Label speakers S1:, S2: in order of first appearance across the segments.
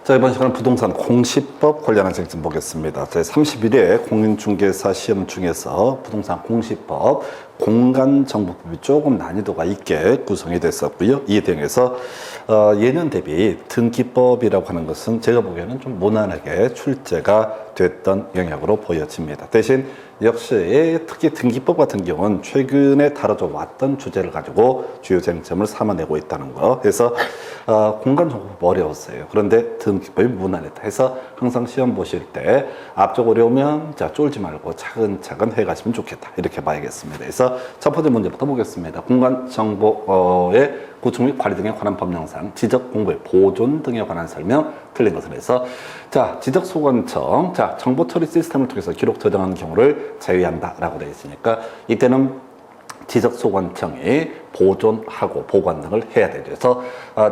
S1: 자, 이번 시간은 부동산 공시법 관련한 쟁점 보겠습니다. 제31회 공인중개사 시험 중에서 부동산 공시법 공간정보법이 조금 난이도가 있게 구성이 됐었고요. 이에 대해서 예년 대비 등기법이라고 하는 것은 제가 보기에는 좀 무난하게 출제가 됐던 영역으로 보여집니다. 대신 역시 특히 등기법 같은 경우는 최근에 다뤄져 왔던 주제를 가지고 주요 쟁점을 삼아내고 있다는 거. 그래서 공간정보법 어려웠어요. 그런데 등기법이 무난했다 해서 항상 시험 보실 때 앞쪽 어려우면 자 쫄지 말고 차근차근 해가시면 좋겠다 이렇게 봐야겠습니다. 그래서 첫 번째 문제부터 보겠습니다. 공간정보의 구축 및 관리 등에 관한 법령상 지적 공부의 보존 등에 관한 설명 틀린 것을 해서 자 지적소관청 자 정보 처리 시스템을 통해서 기록 저장하는 경우를 제외한다라고 되어 있으니까 이때는 지적소관청이 보존하고 보관 등을 해야 되죠. 그래서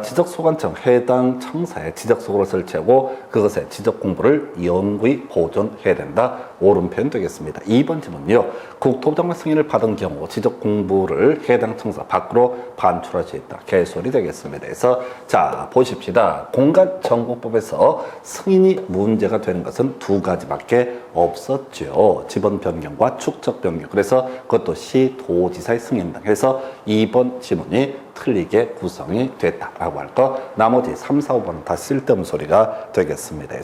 S1: 지적소관청 해당 청사에 지적소를 설치하고 그것의 지적공부를 영구히 보존해야 된다. 옳은 표현 되겠습니다. 2번 질문은요. 국토부장관 승인을 받은 경우 지적공부를 해당 청사 밖으로 반출할 수 있다. 개소리 되겠습니다. 그래서 자 보십시다. 공간정보법에서 승인이 문제가 되는 것은 두 가지밖에 없었죠. 지번 변경과 축적 변경. 그래서 그것도 시도지사의 승인 등 해서 2번 지문이 틀리게 구성이 됐다라고 할 거. 나머지 3, 4, 5번은 다 쓸데없는 소리가 되겠습니다.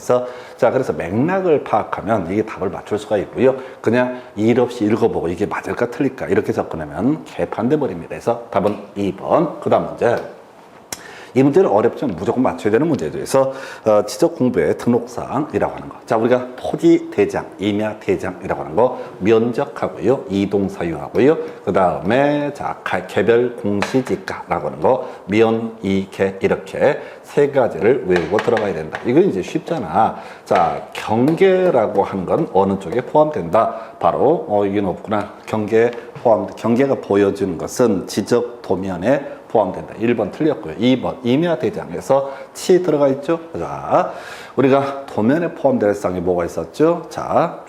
S1: 그래서 맥락을 파악하면 이게 답을 맞출 수가 있고요. 그냥 일 없이 읽어보고 이게 맞을까 틀릴까 이렇게 접근하면 개판돼 버립니다. 그래서 답은 2번. 그 다음 문제. 이 문제는 어렵지만 무조건 맞춰야 되는 문제죠. 그래서 지적 공부의 등록사항이라고 하는 거. 자, 우리가 토지 대장, 임야 대장이라고 하는 거 면적하고요, 이동 사유하고요. 그 다음에 자 개별 공시지가라고 하는 거 면, 이, 개 이렇게 세 가지를 외우고 들어가야 된다. 이거 이제 쉽잖아. 자, 경계라고 하는 건 어느 쪽에 포함된다. 바로 이게 없구나. 경계가 보여주는 것은 지적 도면에 포함된다. 1번 틀렸고요. 2번 임야 대장에서 치 들어가 있죠. 자, 우리가 도면에 포함될 쌍이 뭐가 있었죠? 자,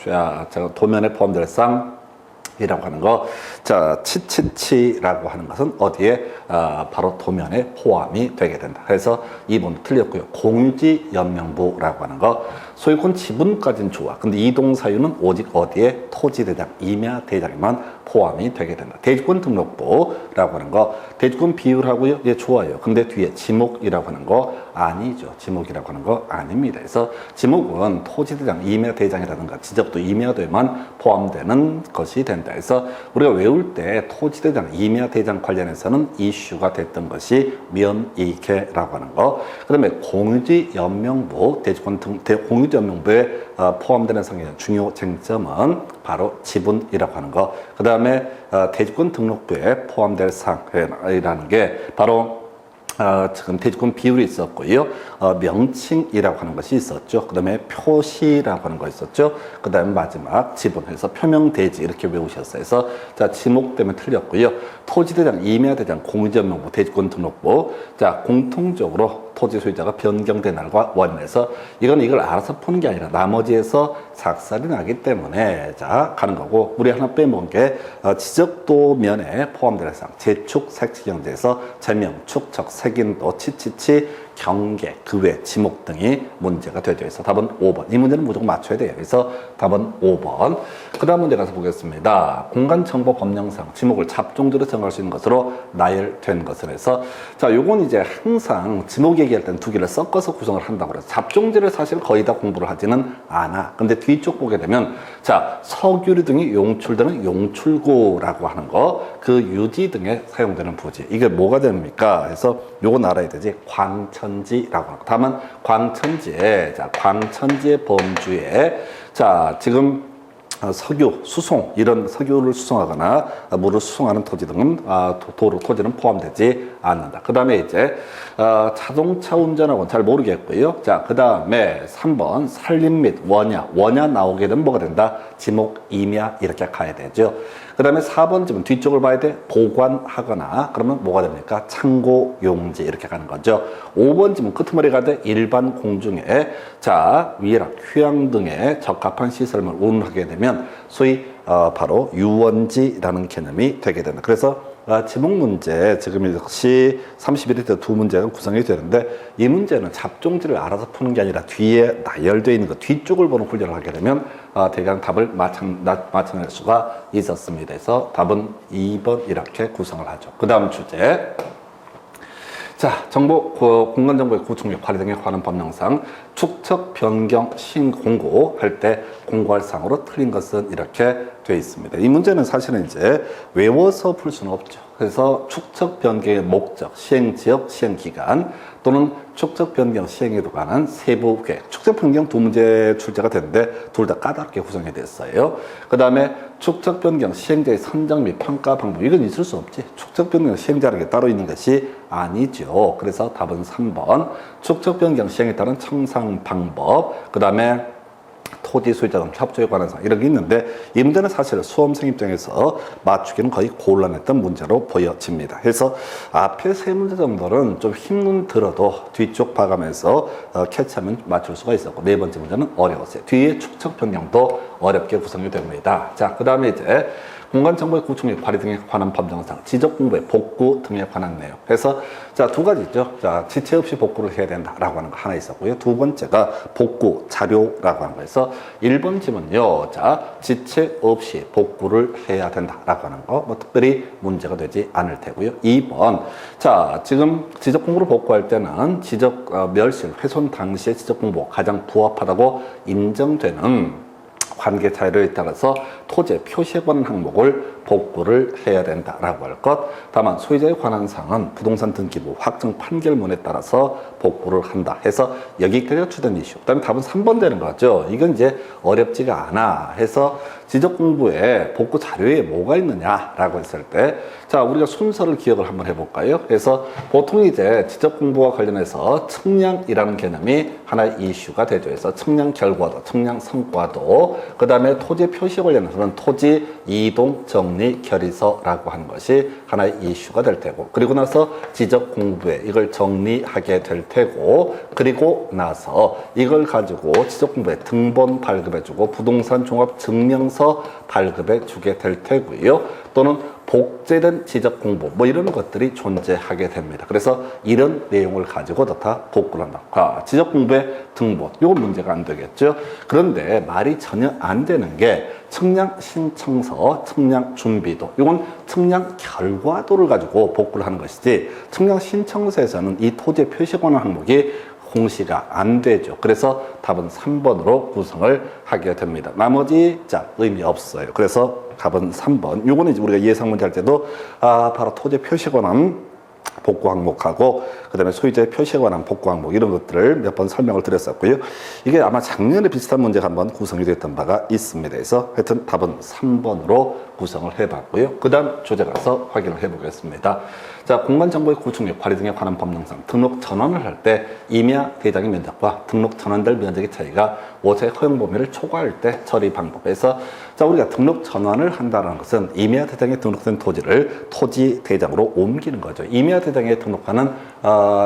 S1: 도면에 포함될 쌍이라고 하는 거. 자, 치치치라고 하는 것은 어디에 바로 도면에 포함이 되게 된다. 그래서 2번 틀렸고요. 공유지 연명부라고 하는 거. 소유권 지분까지는 좋아. 근데 이동 사유는 오직 어디에 토지 대장, 임야 대장에만 포함이 되게 된다. 대지권 등록부라고 하는 거, 대지권 비율하고요, 예, 좋아요. 근데 뒤에 지목이라고 하는 거 아니죠. 지목이라고 하는 거 아닙니다. 그래서 지목은 토지대장, 임야대장이라든가 지적도 임야도에만 포함되는 것이 된다. 그래서 우리가 외울 때 토지대장, 임야대장 관련해서는 이슈가 됐던 것이 면이계라고 하는 거. 그 다음에 공유지 연명부, 공유지 연명부에 포함되는 상의 중요 쟁점은 바로 지분이라고 하는 거. 그 다음에 대지권 등록부에 포함될 사항이라는 게 바로 지금 대지권 비율이 있었고요. 명칭이라고 하는 것이 있었죠. 그 다음에 표시라고 하는 거 있었죠. 그 다음에 마지막 지분해서 표명대지 이렇게 외우셨어요. 그래서 자, 지목 때문에 틀렸고요. 토지대장, 임야대장, 공유지연명부, 대지권 등록부. 자, 공통적으로 토지 소유자가 변경된 날과 원인에서 이걸 알아서 푸는 게 아니라 나머지에서 작살이 나기 때문에 자 가는 거고, 우리 하나 빼먹은 게 지적도면에 포함되는 사항 제축 색지경제에서 제명, 축적, 색인도, 치치치, 경계, 그 외 지목 등이 문제가 되죠. 그래서 답은 5번. 이 문제는 무조건 맞춰야 돼요. 그래서 답은 5번. 그 다음 문제 가서 보겠습니다. 공간정보 법령상 지목을 잡종지로 정할 수 있는 것으로 나열된 것을 해서 자, 요건 이제 항상 지목 얘기할 때는 두 개를 섞어서 구성을 한다고 그래서 잡종지를 사실 거의 다 공부를 하지는 않아. 근데 뒤쪽 보게 되면 자, 석유류 등이 용출되는 용출고라고 하는 거, 그 유지 등에 사용되는 부지. 이게 뭐가 됩니까? 그래서 요건 알아야 되지. 광천지라고 하는 거. 다만 광천지의 범주에 자, 지금 석유, 수송, 이런 석유를 수송하거나 물을 수송하는 토지 등은 토지는 포함되지 않는다. 그 다음에 이제 자동차 운전하고는 잘 모르겠고요. 자, 그 다음에 3번 산림 및 원야 나오게 되면 뭐가 된다? 지목, 임야 이렇게 가야 되죠. 그 다음에 4번 집은 뒤쪽을 봐야 돼. 보관하거나 그러면 뭐가 됩니까? 창고, 용지 이렇게 가는 거죠. 5번 집은 끄트머리 가되 일반 공중에 자, 위락, 휴양 등에 적합한 시설물 운운하게 되면 소위 바로 유원지라는 개념이 되게 된다. 그래서 지목 문제 지금 역시 31회 두 문제가 구성이 되는데 이 문제는 잡종지를 알아서 푸는 게 아니라 뒤에 나열되어 있는 그 뒤쪽을 보는 훈련을 하게 되면 대강 답을 맞춰낼 수가 있었습니다. 그래서 답은 2번 이렇게 구성을 하죠. 그 다음 주제. 자, 공간정보의 구축력 관리 등에 관한 법령상 축척 변경 신공고 할 때 공고할 사항으로 틀린 것은 이렇게 되어 있습니다. 이 문제는 사실은 이제 외워서 풀 수는 없죠. 그래서 축척 변경의 목적, 시행 지역, 시행 기간 또는 축척 변경 시행에 관한 세부 계획. 축척 변경 두 문제 출제가 됐는데 둘 다 까다롭게 구성이 됐어요. 그 다음에 축척 변경 시행자의 선정 및 평가 방법. 이건 있을 수 없지. 축척 변경 시행자라는 게 따로 있는 것이 아니죠. 그래서 답은 3번. 축척 변경 시행에 따른 청산 방법. 그 다음에 토지 소유자 간 협조에 관한 사항 이런 게 있는데 이 문제는 사실 수험생 입장에서 맞추기는 거의 곤란했던 문제로 보여집니다. 그래서 앞에 세 문제 정도는 좀 힘은 들어도 뒤쪽 봐가면서 캐치하면 맞출 수가 있었고 네 번째 문제는 어려웠어요. 뒤에 축척 변경도 어렵게 구성이 됩니다. 자, 그 다음에 이제 공간정보의 구축력 발휘 등에 관한 법령상, 지적공부의 복구 등에 관한 내용. 그래서 자, 두 가지죠. 자, 지체 없이 복구를 해야 된다라고 하는 거 하나 있었고요. 두 번째가 복구 자료라고 하는 거에서 1번 지문요. 자, 지체 없이 복구를 해야 된다라고 하는 거 뭐 특별히 문제가 되지 않을 테고요. 2번. 자, 지금 지적공부를 복구할 때는 멸실, 훼손 당시의 지적공부가 가장 부합하다고 인정되는 관계 차이를 따라서 토지의 표시에 관한 항목을 복구를 해야 된다라고 할 것. 다만 소유자에 관한 사항은 부동산 등기부 확정 판결문에 따라서 복구를 한다 해서 여기까지가 주된 이슈. 그다음에 답은 3번 되는 거죠. 이건 이제 어렵지가 않아 해서 지적 공부에 복구 자료에 뭐가 있느냐라고 했을 때 자, 우리가 순서를 기억을 한번 해볼까요? 그래서 보통 이제 지적 공부와 관련해서 측량이라는 개념이 하나의 이슈가 되죠. 그래서 측량 결과도, 측량 성과도, 그 다음에 토지 표시에 관련해서는 토지 이동 정리 결의서라고 하는 것이 하나의 이슈가 될 테고, 그리고 나서 지적 공부에 이걸 정리하게 될 테고, 그리고 나서 이걸 가지고 지적 공부에 등본 발급해주고 부동산 종합 증명서 발급해 주게 될 테고요. 또는 복제된 지적 공부 뭐 이런 것들이 존재하게 됩니다. 그래서 이런 내용을 가지고도 다 복구를 한다. 지적 공부의 등본, 이건 문제가 안 되겠죠. 그런데 말이 전혀 안 되는 게 측량 신청서, 측량 준비도, 이건 측량 결과도를 가지고 복구를 하는 것이지 측량 신청서에서는 이 토지의 표시에 관한 항목이 공시가 안 되죠. 그래서 답은 3번으로 구성을 하게 됩니다. 나머지 자 의미 없어요. 그래서 답은 3번. 요거는 이제 우리가 예상 문제 할 때도 바로 토지 표시에 관한 복구 항목하고 그다음에 소유자의 표시에 관한 복구 항목 이런 것들을 몇 번 설명을 드렸었고요. 이게 아마 작년에 비슷한 문제가 한번 구성이 됐던 바가 있습니다. 그래서 하여튼 답은 3번으로 구성을 해봤고요. 그 다음 주제 가서 확인을 해보겠습니다. 자, 공간정보의 구축력 관리 등에 관한 법령상 등록 전환을 할 때 임야 대장의 면적과 등록 전환될 면적의 차이가 5세 허용 범위를 초과할 때 처리 방법에서 자, 우리가 등록 전환을 한다는 것은 임야 대장에 등록된 토지를 토지 대장으로 옮기는 거죠. 임야 대장에 등록하는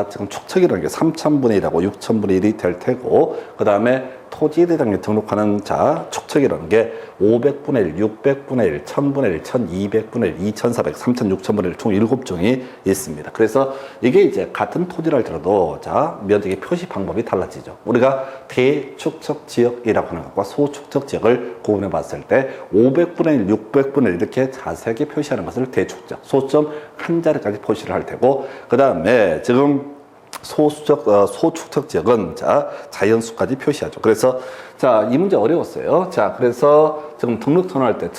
S1: 지금 축척이라는 게 3,000분의 1하고 6,000분의 1이 될 테고, 그 다음에 토지 대장에 등록하는 자 축척이라는 게 500분의 1, 600분의 1, 1000분의 1, 1200분의 1, 2400, 3000, 6000분의 1 총 7종이 있습니다. 그래서 이게 이제 같은 토지를 할지라도 자 면적의 표시 방법이 달라지죠. 우리가 대축척 지역이라고 하는 것과 소축척 지역을 구분해 봤을 때 500분의 1, 600분의 1 이렇게 자세하게 표시하는 것을 대축척, 소점 한 자리까지 표시를 할 테고, 그 다음에 지금 소축척 지역은 자 자연수까지 표시하죠. 그래서 자, 이 문제 어려웠어요. 자, 그래서 지금 등록 전환할 때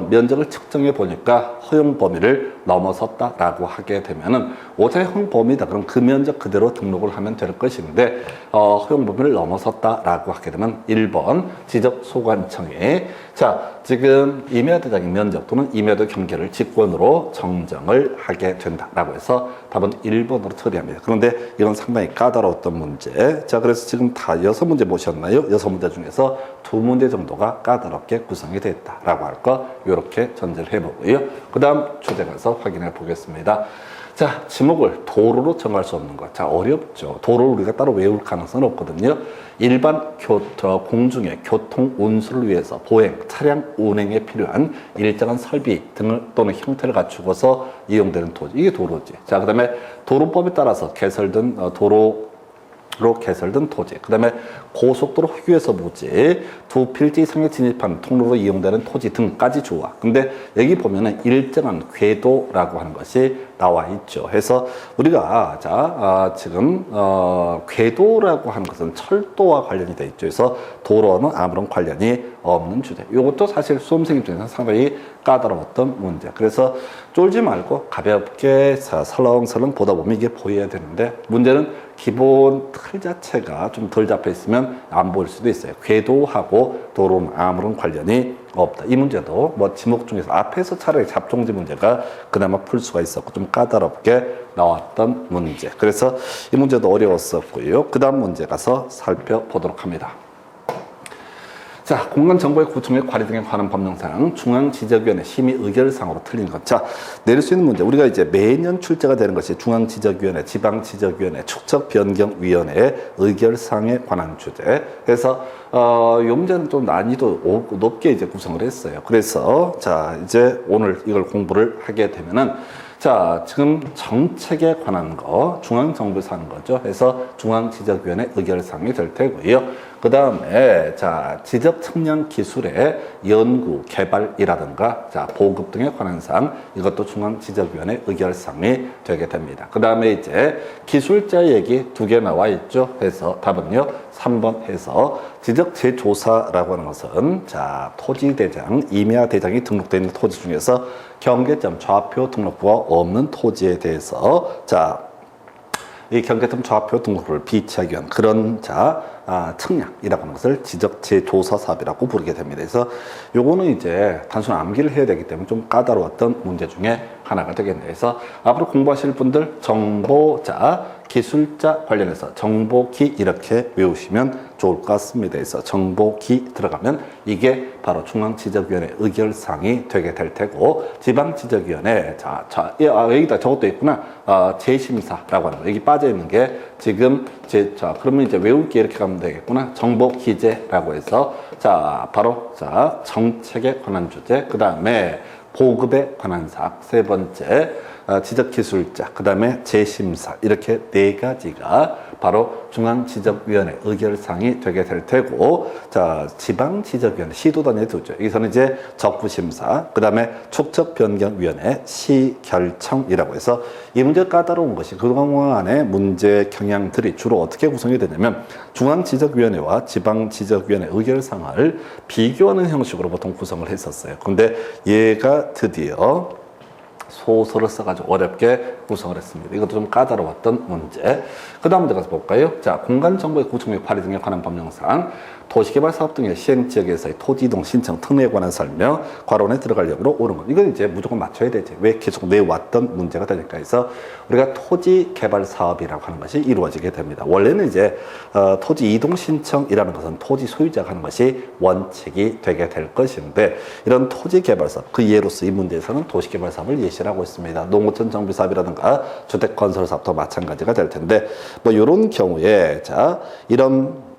S1: 면적을 측정해 보니까 허용 범위를 넘어섰다라고 하게 되면은 5세 허용 범위다. 그럼 그 면적 그대로 등록을 하면 될 것인데 허용 범위를 넘어섰다라고 하게 되면 1번 지적 소관청에 자, 지금 임야대장의 면적 또는 임야대 경계를 직권으로 정정을 하게 된다라고 해서 답은 1번으로 처리합니다. 그런데 이건 상당히 까다로웠던 문제. 자, 그래서 지금 다 6문제 보셨나요? 6문제 중에서 2문제 정도가 까다롭게 구성이 됐다라고 할 거 이렇게 전제를 해보고요. 그 다음 주제 가서 확인해 보겠습니다. 자, 자, 지목을 도로로 정할 수 없는 것. 자, 어렵죠. 도로를 우리가 따로 외울 가능성은 없거든요. 일반 공중의 교통 운수를 위해서 보행, 차량 운행에 필요한 일정한 설비 등을 또는 형태를 갖추고서 이용되는 토지. 이게 도로지. 자, 그 다음에 도로법에 따라서 개설된 도로로 개설된 토지. 그 다음에 고속도로 휴게소 부지, 두 필지 이상에 진입하는 통로로 이용되는 토지 등까지 좋아. 근데 여기 보면은 일정한 궤도라고 하는 것이 나와 있죠. 해서 우리가 지금 궤도라고 하는 것은 철도와 관련이 돼 있죠. 그래서 도로는 아무런 관련이 없는 주제. 이것도 사실 수험생 입장에서 상당히 까다로웠던 문제. 그래서 쫄지 말고 가볍게 설렁설렁 보다 보면 이게 보여야 되는데, 문제는 기본 틀 자체가 좀 덜 잡혀 있으면 안 보일 수도 있어요. 궤도하고 도로는 아무런 관련이 없다. 이 문제도 뭐 지목 중에서 앞에서 차라리 잡종지 문제가 그나마 풀 수가 있었고 좀 까다롭게 나왔던 문제. 그래서 이 문제도 어려웠었고요. 그 다음 문제 가서 살펴보도록 합니다. 자, 공간정보의 구청의 관리 등에 관한 법령상 중앙지적위원회 심의 의결상으로 틀린 것. 자, 내릴 수 있는 문제. 우리가 이제 매년 출제가 되는 것이 중앙지적위원회, 지방지적위원회, 축척변경위원회의 의결상에 관한 주제. 그래서 이 문제는 좀 난이도 높게 이제 구성을 했어요. 그래서 자, 이제 오늘 이걸 공부를 하게 되면은, 자, 지금 정책에 관한 거, 중앙정부에서 하는 거죠. 해서 중앙지적위원회 의결상이 될 테고요. 그 다음에, 자, 지적 측량 기술의 연구, 개발이라든가, 자, 보급 등에 관한 사항, 이것도 중앙지적위원회 의결상이 되게 됩니다. 그 다음에 이제 기술자 얘기 2개 나와 있죠. 해서 답은요, 3번 해서 지적 재조사라고 하는 것은, 자, 토지대장, 임야대장이 등록되어 있는 토지 중에서 경계점 좌표 등록부가 없는 토지에 대해서, 자, 이 경계점 좌표 등록부를 비치하기 위한 그런 측량이라고 하는 것을 지적 재조사 사업이라고 부르게 됩니다. 그래서 요거는 이제 단순 암기를 해야 되기 때문에 좀 까다로웠던 문제 중에 하나가 되겠네요. 그래서 앞으로 공부하실 분들 정보자, 기술자 관련해서 정보기 이렇게 외우시면 좋을 것 같습니다. 그래서 정보기 들어가면 이게 바로 중앙지적위원회 의결상이 되게 될 테고, 지방지적위원회, 여기다 저것도 있구나. 재심사라고 하는 거. 여기 빠져 있는 게 지금 그러면 이제 외울 게 이렇게 가면 되겠구나. 정보기재라고 해서, 자, 바로, 자, 정책에 관한 주제, 그 다음에 보급에 관한 사항, 세 번째, 지적기술자, 그 다음에 재심사, 이렇게 4가지가 바로 중앙지적위원회 의결상이 되게 될 테고, 자, 지방지적위원회, 시도단위에 두죠. 여기서는 이제 적부심사, 그 다음에 축척변경위원회, 시결청이라고 해서, 이 문제 까다로운 것이 그동안의 문제 경향들이 주로 어떻게 구성이 되냐면, 중앙지적위원회와 지방지적위원회 의결상을 비교하는 형식으로 보통 구성을 했었어요. 근데 얘가 드디어 소설을 써가지고 어렵게 구성을 했습니다. 이것도 좀 까다로웠던 문제. 그 다음 문제 가서 볼까요? 자, 공간정보의 구축 및 관리 등에 관한 법령상, 도시개발 사업 등의 시행지역에서의 토지 이동 신청 특례에 관한 설명, 괄호에 들어가려고 옳은 것. 이건 이제 무조건 맞춰야 되지. 왜 계속 내왔던 문제가 되니까 해서 우리가 토지 개발 사업이라고 하는 것이 이루어지게 됩니다. 원래는 이제 토지 이동 신청이라는 것은 토지 소유자가 하는 것이 원칙이 되게 될 것인데, 이런 토지 개발 사업, 그 예로서 이 문제에서는 도시개발 사업을 예시를 하고 있습니다. 농어촌 정비 사업이라든가 주택 건설 사업도 마찬가지가 될 텐데, 뭐 이런 경우에, 자, 이런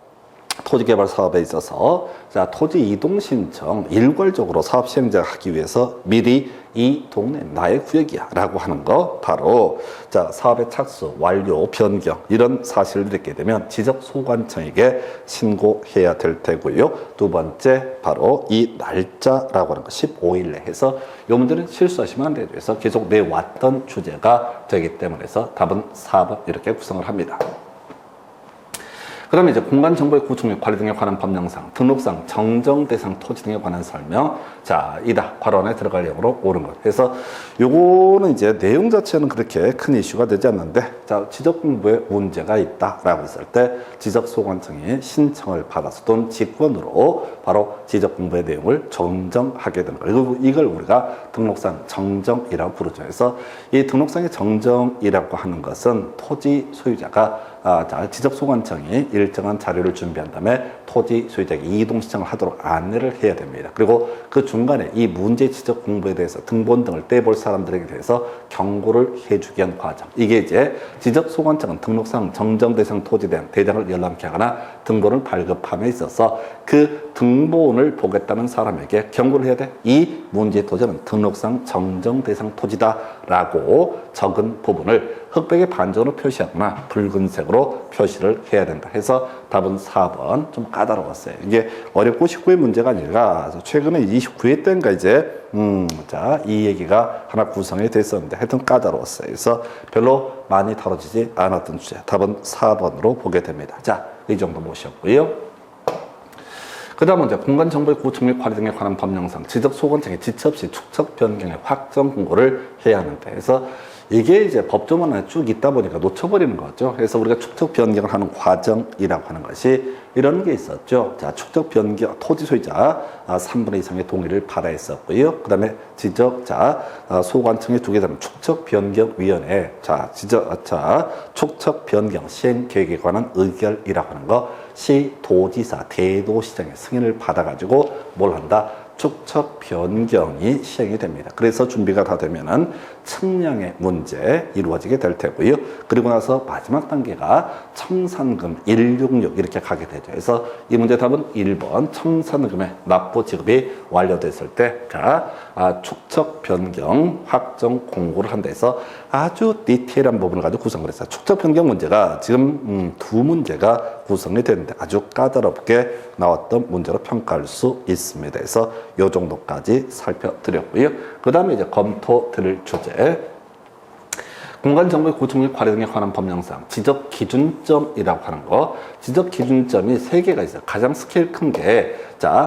S1: 토지개발 사업에 있어서, 자, 토지 이동 신청 일괄적으로 사업 시행자가 하기 위해서 미리 이 동네 나의 구역이야 라고 하는 거, 바로, 자, 사업의 착수, 완료, 변경, 이런 사실을 듣게 되면 지적소관청에게 신고해야 될 테고요. 두 번째, 바로 이 날짜라고 하는 거 15일 내 해서, 이 문제는 실수하시면 안 되죠. 그래서 계속 내왔던 주제가 되기 때문에 해서 답은 4번 이렇게 구성을 합니다. 그 다음에 이제 공간정보의 구축 및 관리 등에 관한 법령상, 등록상, 정정 대상 토지 등에 관한 설명, 자, 이다. 괄호 안에 들어가려고 옳은 것. 그래서 요거는 이제 내용 자체는 그렇게 큰 이슈가 되지 않는데, 자, 지적 공부에 문제가 있다라고 했을 때 지적소관청에 신청을 받아서 또는 직권으로 바로 지적 공부의 내용을 정정하게 되는 거예요. 이걸 우리가 등록상 정정이라고 부르죠. 그래서 이 등록상의 정정이라고 하는 것은 토지 소유자가 자, 지적소관청이 일정한 자료를 준비한 다음에 토지 소유자에게 이동 신청을 하도록 안내를 해야 됩니다. 그리고 그 중간에 이 문제 지적 공부에 대해서 등본 등을 떼볼 사람들에게 대해서 경고를 해주기 위한 과정. 이게 이제 지적소관청은 등록상 정정대상 토지에 대한 대장을 열람케 하거나 등본을 발급함에 있어서 그 등본을 보겠다는 사람에게 경고를 해야 돼. 이 문제 토지는 등록상 정정대상 토지다라고 적은 부분을 흑백의 반전으로 표시하거나 붉은색으로 표시를 해야 된다 해서 답은 4번. 좀 까다로웠어요. 이게 어렵고 19회 문제가 아니라 최근에 29회 때인가 이제 자, 이 얘기가 하나 구성이 됐었는데 하여튼 까다로웠어요. 그래서 별로 많이 다뤄지지 않았던 주제. 답은 4번으로 보게 됩니다. 자, 이 정도 모셨고요. 그 다음은 이제 공간정보의 구축 및 관리 등에 관한 법령상 지적소관청의 지체 없이 축척 변경의 확정 공고를 해야 하는데, 그래서 이게 이제 법조문에 쭉 있다 보니까 놓쳐버리는 거죠. 그래서 우리가 축척 변경을 하는 과정이라고 하는 것이 이런 게 있었죠. 자, 축척 변경, 토지 소유자 3분의 2 이상의 동의를 받아야 했었고요. 그 다음에 지적자 소관청에 두게 되면 축척 변경 위원회, 자, 축척 변경 시행 계획에 관한 의결이라고 하는 거 시 도지사 대도시장의 승인을 받아가지고 뭘 한다? 축척 변경이 시행이 됩니다. 그래서 준비가 다 되면은 측량의 문제 이루어지게 될 테고요. 그리고 나서 마지막 단계가 청산금 166 이렇게 가게 되죠. 그래서 이 문제 답은 1번 청산금의 납부 지급이 완료됐을 때 축척 변경 확정 공고를 한다 해서 아주 디테일한 부분을 가지고 구성을 했어요. 축척 변경 문제가 지금 두 문제가 구성이 되는데 아주 까다롭게 나왔던 문제로 평가할 수 있습니다. 그래서 이 정도까지 살펴드렸고요. 그 다음에 이제 검토 드릴 주제. 공간정보의 구축 및 관리 등에 관한 법령상 지적 기준점이라고 하는 거, 지적 기준점이 3개가 있어요. 가장 스케일 큰 게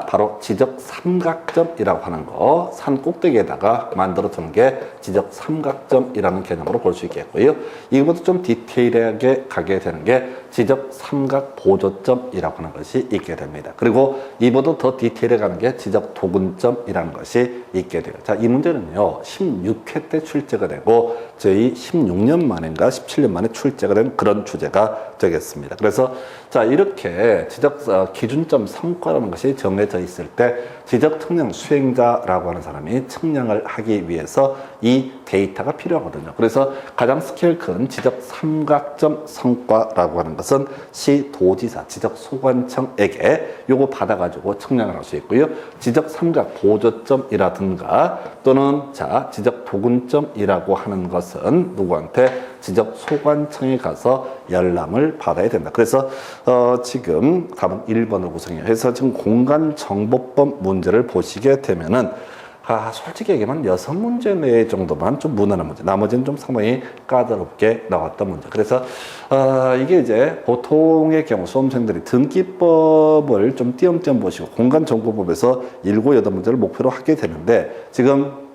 S1: 바로 지적 삼각점이라고 하는 거, 산 꼭대기에다가 만들어주는 게 지적 삼각점이라는 개념으로 볼 수 있겠고요. 이것도 좀 디테일하게 가게 되는 게 지적 삼각 보조점이라고 하는 것이 있게 됩니다. 그리고 이보다 더 디테일해 가는 게 지적 도근점이라는 것이 있게 돼요. 자, 이 문제는요 16회 때 출제가 되고 저희 16년 만인가 17년 만에 출제가 된 그런 주제가 되겠습니다. 그래서 자, 이렇게 지적 기준점 성과라는 것이 정해져 있을 때 지적 측량 수행자라고 하는 사람이 측량을 하기 위해서 이 데이터가 필요하거든요. 그래서 가장 스케일 큰 지적 삼각점 성과라고 하는 것은 시 도지사 지적 소관청에게 요거 받아가지고 측량을 할 수 있고요. 지적 삼각 보조점이라든가 또는 지적 도근점이라고 하는 것은 누구한테 지적 소관청에 가서 열람을 받아야 된다. 그래서 지금 답은 1번을 구성해요. 그래서 지금 공간정보법 문제를 보시게 되면은 솔직히 얘기하면 6문제 내에 정도만 좀 무난한 문제, 나머지는 좀 상당히 까다롭게 나왔던 문제. 그래서 이게 이제 보통의 경우 수험생들이 등기법을 좀 띄엄띄엄 보시고 공간정보법에서 7, 8문제를 목표로 하게 되는데, 지금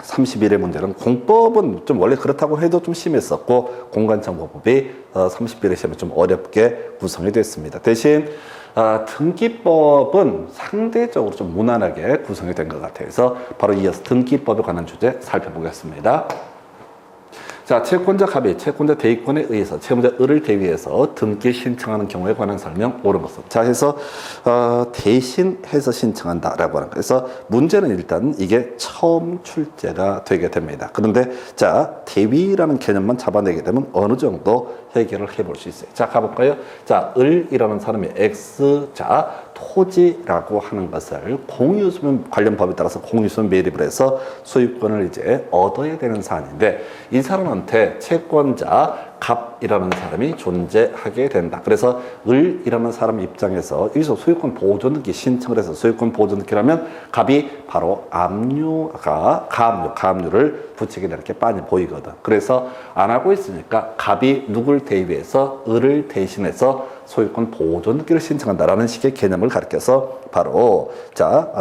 S1: 31회 문제는 공법은 좀 원래 그렇다고 해도 좀 심했었고 공간정보법이 31회 시험에 좀 어렵게 구성이 됐습니다. 대신 등기법은 상대적으로 좀 무난하게 구성이 된 것 같아서 바로 이어서 등기법에 관한 주제 살펴보겠습니다. 자, 채권자 갑이 채권자 대의권에 의해서 채무자 을을 대위해서 등기 신청하는 경우에 관한 설명 옳은 것은. 자, 해서 대신해서 신청한다라고 하는 거. 그래서 문제는 일단 이게 처음 출제가 되게 됩니다. 그런데 대위라는 개념만 잡아내게 되면 어느 정도 해결을 해볼 수 있어요. 자, 가볼까요? 자, 을이라는 사람이 X, 토지라고 하는 것을 공유수면 관련 법에 따라서 공유수면 매립을 해서 소유권을 이제 얻어야 되는 사안인데, 이 사람한테 채권자 갑이라는 사람이 존재하게 된다. 그래서 을이라는 사람 입장에서 여기서 소유권 보존등기 신청을 해서 소유권 보존등기라면 갑이 바로 가압류를 부채게 이렇게 빤히 보이거든. 그래서 안 하고 있으니까 갑이 누굴 대위해서 을을 대신해서 소유권 보존등기를 신청한다라는 식의 개념을 가리켜서 바로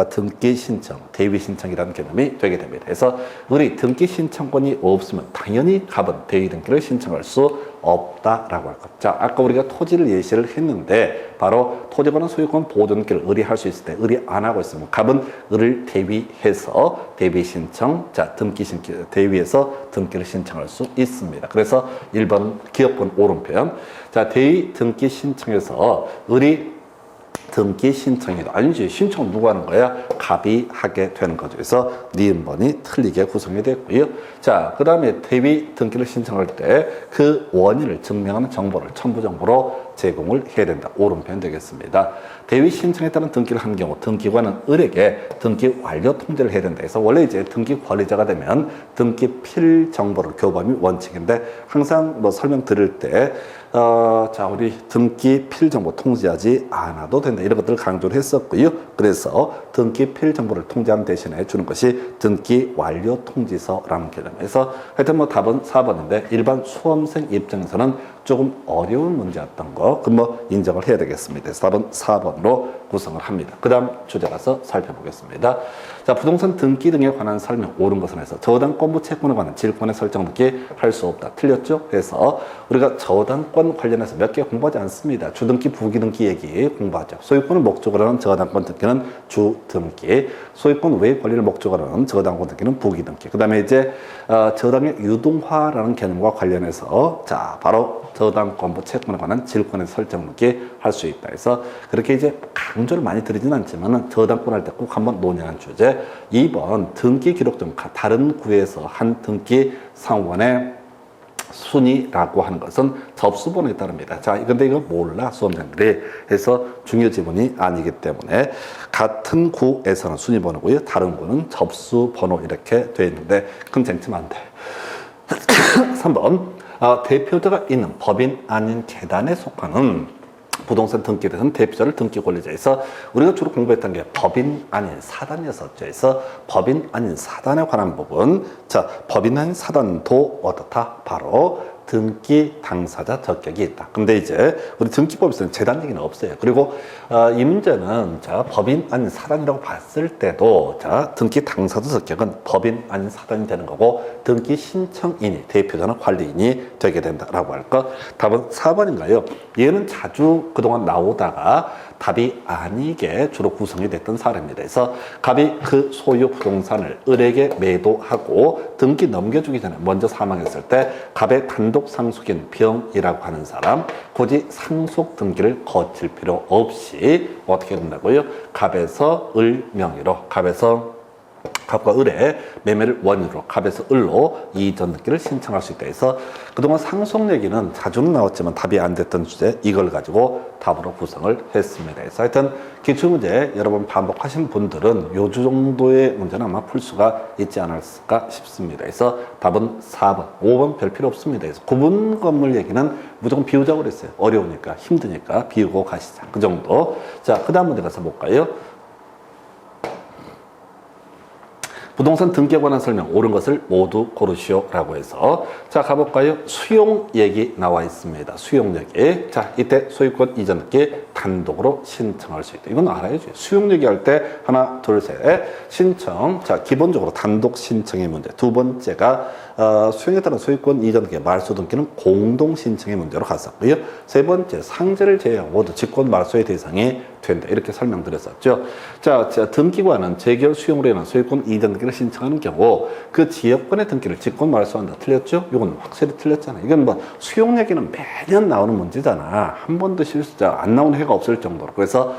S1: 등기 신청, 대위 신청이라는 개념이 되게 됩니다. 그래서 을이 등기 신청권이 없으면 당연히 갑은 대위 등기를 신청할 수 없다라고 할 것. 자, 아까 우리가 토지를 예시를 했는데 바로 토지권은 소유권 보존기를 의뢰할 수 있을 때 의뢰 안 하고 있으면 갑은 을을 대위해서 대위 신청, 자 등기 신청 대위해서 등기를 신청할 수 있습니다. 그래서 1번 기업권 오른편. 자, 대위 등기 신청에서 을이 등기 신청이다. 아니지. 신청 누가 하는 거야? 갑이 하게 되는 거죠. 그래서 니은번이 틀리게 구성이 됐고요. 자, 그 다음에 대위 등기를 신청할 때 그 원인을 증명하는 정보를 첨부 정보로 제공을 해야 된다. 오른편 되겠습니다. 대위 신청에 따른 등기를 한 경우 등기관은 을에게 등기 완료 통지를 해야 된다. 그래서 원래 이제 등기 관리자가 되면 등기 필 정보를 교범이 원칙인데 항상 뭐 설명 드릴 때 자, 우리 등기 필 정보 통지하지 않아도 된다. 이런 것들을 강조를 했었고요. 그래서 등기 필 정보를 통지함 대신에 주는 것이 등기 완료 통지서라는 개념에서 하여튼 뭐 답은 4번인데 일반 수험생 입장에서는 조금 어려운 문제였던 거, 그럼 뭐 인정을 해야 되겠습니다. 그래서 답은 4번으로 구성을 합니다. 그 다음 주제 가서 살펴보겠습니다. 자, 부동산 등기 등에 관한 설명, 옳은 것은 해서 저당권부 채권에 관한 질권의 설정 등기 할 수 없다. 틀렸죠? 그래서 우리가 저당권 관련해서 몇 개 공부하지 않습니다. 주등기, 부기등기 얘기 공부하죠. 소유권을 목적으로 하는 저당권 등기는 주등기, 소유권 외 권리를 목적으로 하는 저당권 등기는 부기등기. 그 다음에 이제 저당의 유동화라는 개념과 관련해서 자, 바로 저당권부 채권에 관한 질권의 설정 등기 할 수 있다. 해서 그렇게 이제 강조를 많이 드리진 않지만 저당권 할 때 꼭 한번 논의하는 주제. 2번 등기 기록 중 다른 구에서 한 등기 상호간의 순위라고 하는 것은 접수번호에 따릅니다. 자, 근데 이거 몰라 수험생들이. 해서 중요 지문이 아니기 때문에 같은 구에서는 순위번호고요. 다른 구는 접수번호 이렇게 되어 있는데 큰 쟁점 안 돼. 3번 대표자가 있는 법인 아닌 재단에 속하는 부동산 등기에 대해서는 대표자를 등기 권리자에서 우리가 주로 공부했던 게 법인 아닌 사단이었었죠. 그래서 법인 아닌 사단에 관한 부분. 자, 법인 아닌 사단도 어떻다? 바로 등기 당사자 적격이 있다. 근데 이제 우리 등기법에서는 재단 얘기는 없어요. 그리고 이 문제는 자, 법인 아닌 사단이라고 봤을 때도 자, 등기 당사자 적격은 법인 아닌 사단이 되는 거고 등기 신청인이 대표자나 관리인이 되게 된다라고 할까? 답은 4번인가요? 얘는 자주 그동안 나오다가 답이 아니게 주로 구성이 됐던 사례입니다. 그래서 갑이 그 소유 부동산을 을에게 매도하고 등기 넘겨주기 전에 먼저 사망했을 때 갑의 단독 상속인 병이라고 하는 사람 굳이 상속 등기를 거칠 필요 없이 어떻게 된다고요? 갑에서 을 명의로 갑과 을의 매매를 원인으로 갑에서 을로 이전 등기를 신청할 수 있다 해서 그동안 상속 얘기는 자주는 나왔지만 답이 안 됐던 주제 이걸 가지고 답으로 구성을 했습니다. 그래서 하여튼 기출문제 여러분 반복하신 분들은 요 정도의 문제는 아마 풀 수가 있지 않았을까 싶습니다. 그래서 답은 4번, 5번 별 필요 없습니다. 그래서 구분 건물 얘기는 무조건 비우자고 그랬어요. 어려우니까 힘드니까 비우고 가시자. 그 정도. 자, 그 다음 문제 가서 볼까요? 부동산 등기에 관한 설명, 옳은 것을 모두 고르시오라고 해서 자, 가볼까요? 수용 얘기 나와 있습니다. 수용 얘기. 자, 이때 소유권 이전 등기 단독으로 신청할 수 있다. 이건 알아야죠. 수용 얘기할 때 하나, 둘, 셋 신청. 자, 기본적으로 단독 신청의 문제. 두 번째가 수용에 따른 소유권 이전 등기, 말소 등기는 공동 신청의 문제로 갔었고요. 세 번째, 상제를 제외하고 모두 직권 말소의 대상이 된다. 이렇게 설명드렸었죠. 자, 등기관은 재결 수용으로 인한 소유권 이전 등기를 신청하는 경우 그 지역권의 등기를 직권 말소한다. 틀렸죠? 이건 확실히 틀렸잖아요. 이건 뭐 수용 얘기는 매년 나오는 문제잖아. 한 번도 실수자 안 나오는 해가 없을 정도로. 그래서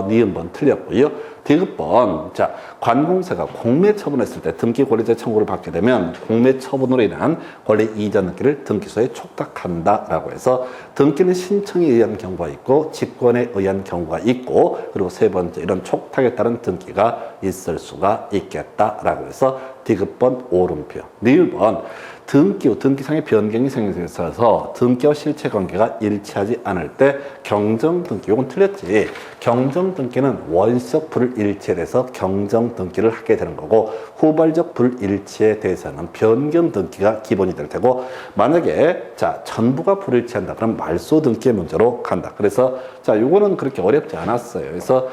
S1: 니은번 틀렸고요. 디귿번, 자, 관공서가 공매 처분했을 때 등기 권리자 청구를 받게 되면 공매 처분으로 인한 권리 이전 등기를 등기소에 촉탁한다라고 해서 등기는 신청에 의한 경우가 있고 직권에 의한 경우가 있고 그리고 세 번째 이런 촉탁에 따른 등기가 있을 수가 있겠다라고 해서 디귿번 오름표. 니을번 등기상의 변경이 생겨서 등기와 실체 관계가 일치하지 않을 때 경정 등기, 이건 틀렸지. 경정 등기는 원시적 불일치에 대해서 경정 등기를 하게 되는 거고 후발적 불일치에 대해서는 변경 등기가 기본이 될 테고 만약에 자, 전부가 불일치한다. 그럼 말소 등기의 문제로 간다. 그래서 자, 요거는 그렇게 어렵지 않았어요. 그래서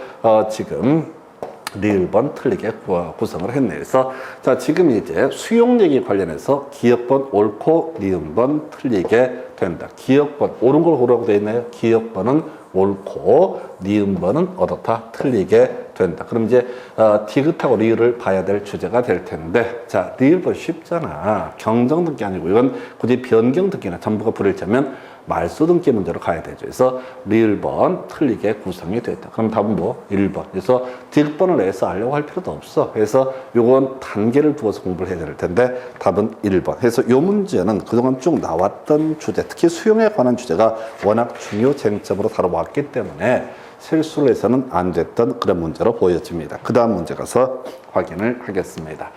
S1: 지금 리을번 틀리게 구성을 했네요. 그래서 자, 지금 이제 수용 얘기 관련해서 기역번 옳고 니은번 틀리게 된다. 기역번 옳은 걸 고르라고 되어 있나요? 기역번은 옳고 니은번은 어떻다? 틀리게 된다. 그럼 이제 디귿하고 리을을 봐야 될 주제가 될 텐데, 자, 리을번 쉽잖아. 경정 등기 아니고 이건 굳이 변경 등기나 전부가 불일치하면 말소 등기 문제로 가야 되죠. 그래서 리을번 틀리게 구성이 됐다. 그럼 답은 뭐? 1번. 그래서 디귿번을 내서 알려고 할 필요도 없어. 그래서 요건 단계를 두어서 공부를 해야 될 텐데 답은 1번. 그래서 요 문제는 그동안 쭉 나왔던 주제, 특히 수용에 관한 주제가 워낙 중요 쟁점으로 다뤄왔기 때문에 실수를 해서는 안 됐던 그런 문제로 보여집니다. 그 다음 문제 가서 확인을 하겠습니다.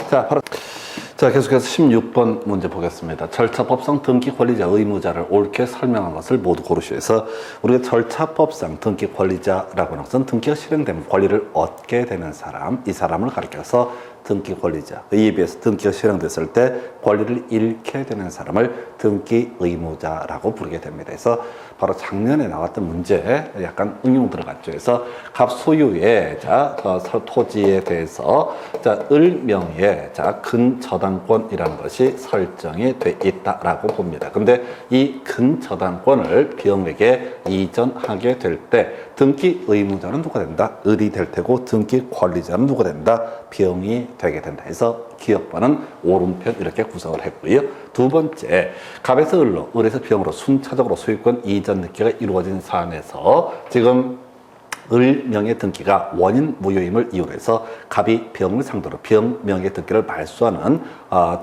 S1: 자, 계속해서 16번 문제 보겠습니다. 절차법상 등기 권리자 의무자를 옳게 설명한 것을 모두 고르시오에서 우리가 절차법상 등기 권리자라고 하는 것은 등기가 실행되면 권리를 얻게 되는 사람, 이 사람을 가리켜서 등기 권리자, 이에 비해서 등기가 실행됐을 때 권리를 잃게 되는 사람을 등기 의무자라고 부르게 됩니다. 그래서 바로 작년에 나왔던 문제에 약간 응용 들어갔죠. 그래서 갑 소유의 토지에 대해서 을명의 근저당권이라는 것이 설정이 돼 있다라고 봅니다. 근데 이 근저당권을 병에게 이전하게 될 때 등기 의무자는 누가 된다? 을이 될 테고 등기 권리자는 누가 된다? 병이 되게 된다. 해서 기역번은 오른편 이렇게 구성을 했고요. 두 번째, 갑에서 을로, 을에서 병으로 순차적으로 소유권 이전 등기가 이루어진 사안에서 지금 을명의 등기가 원인 무효임을 이유로 해서 갑이 병을 상대로 병명의 등기를 말소하는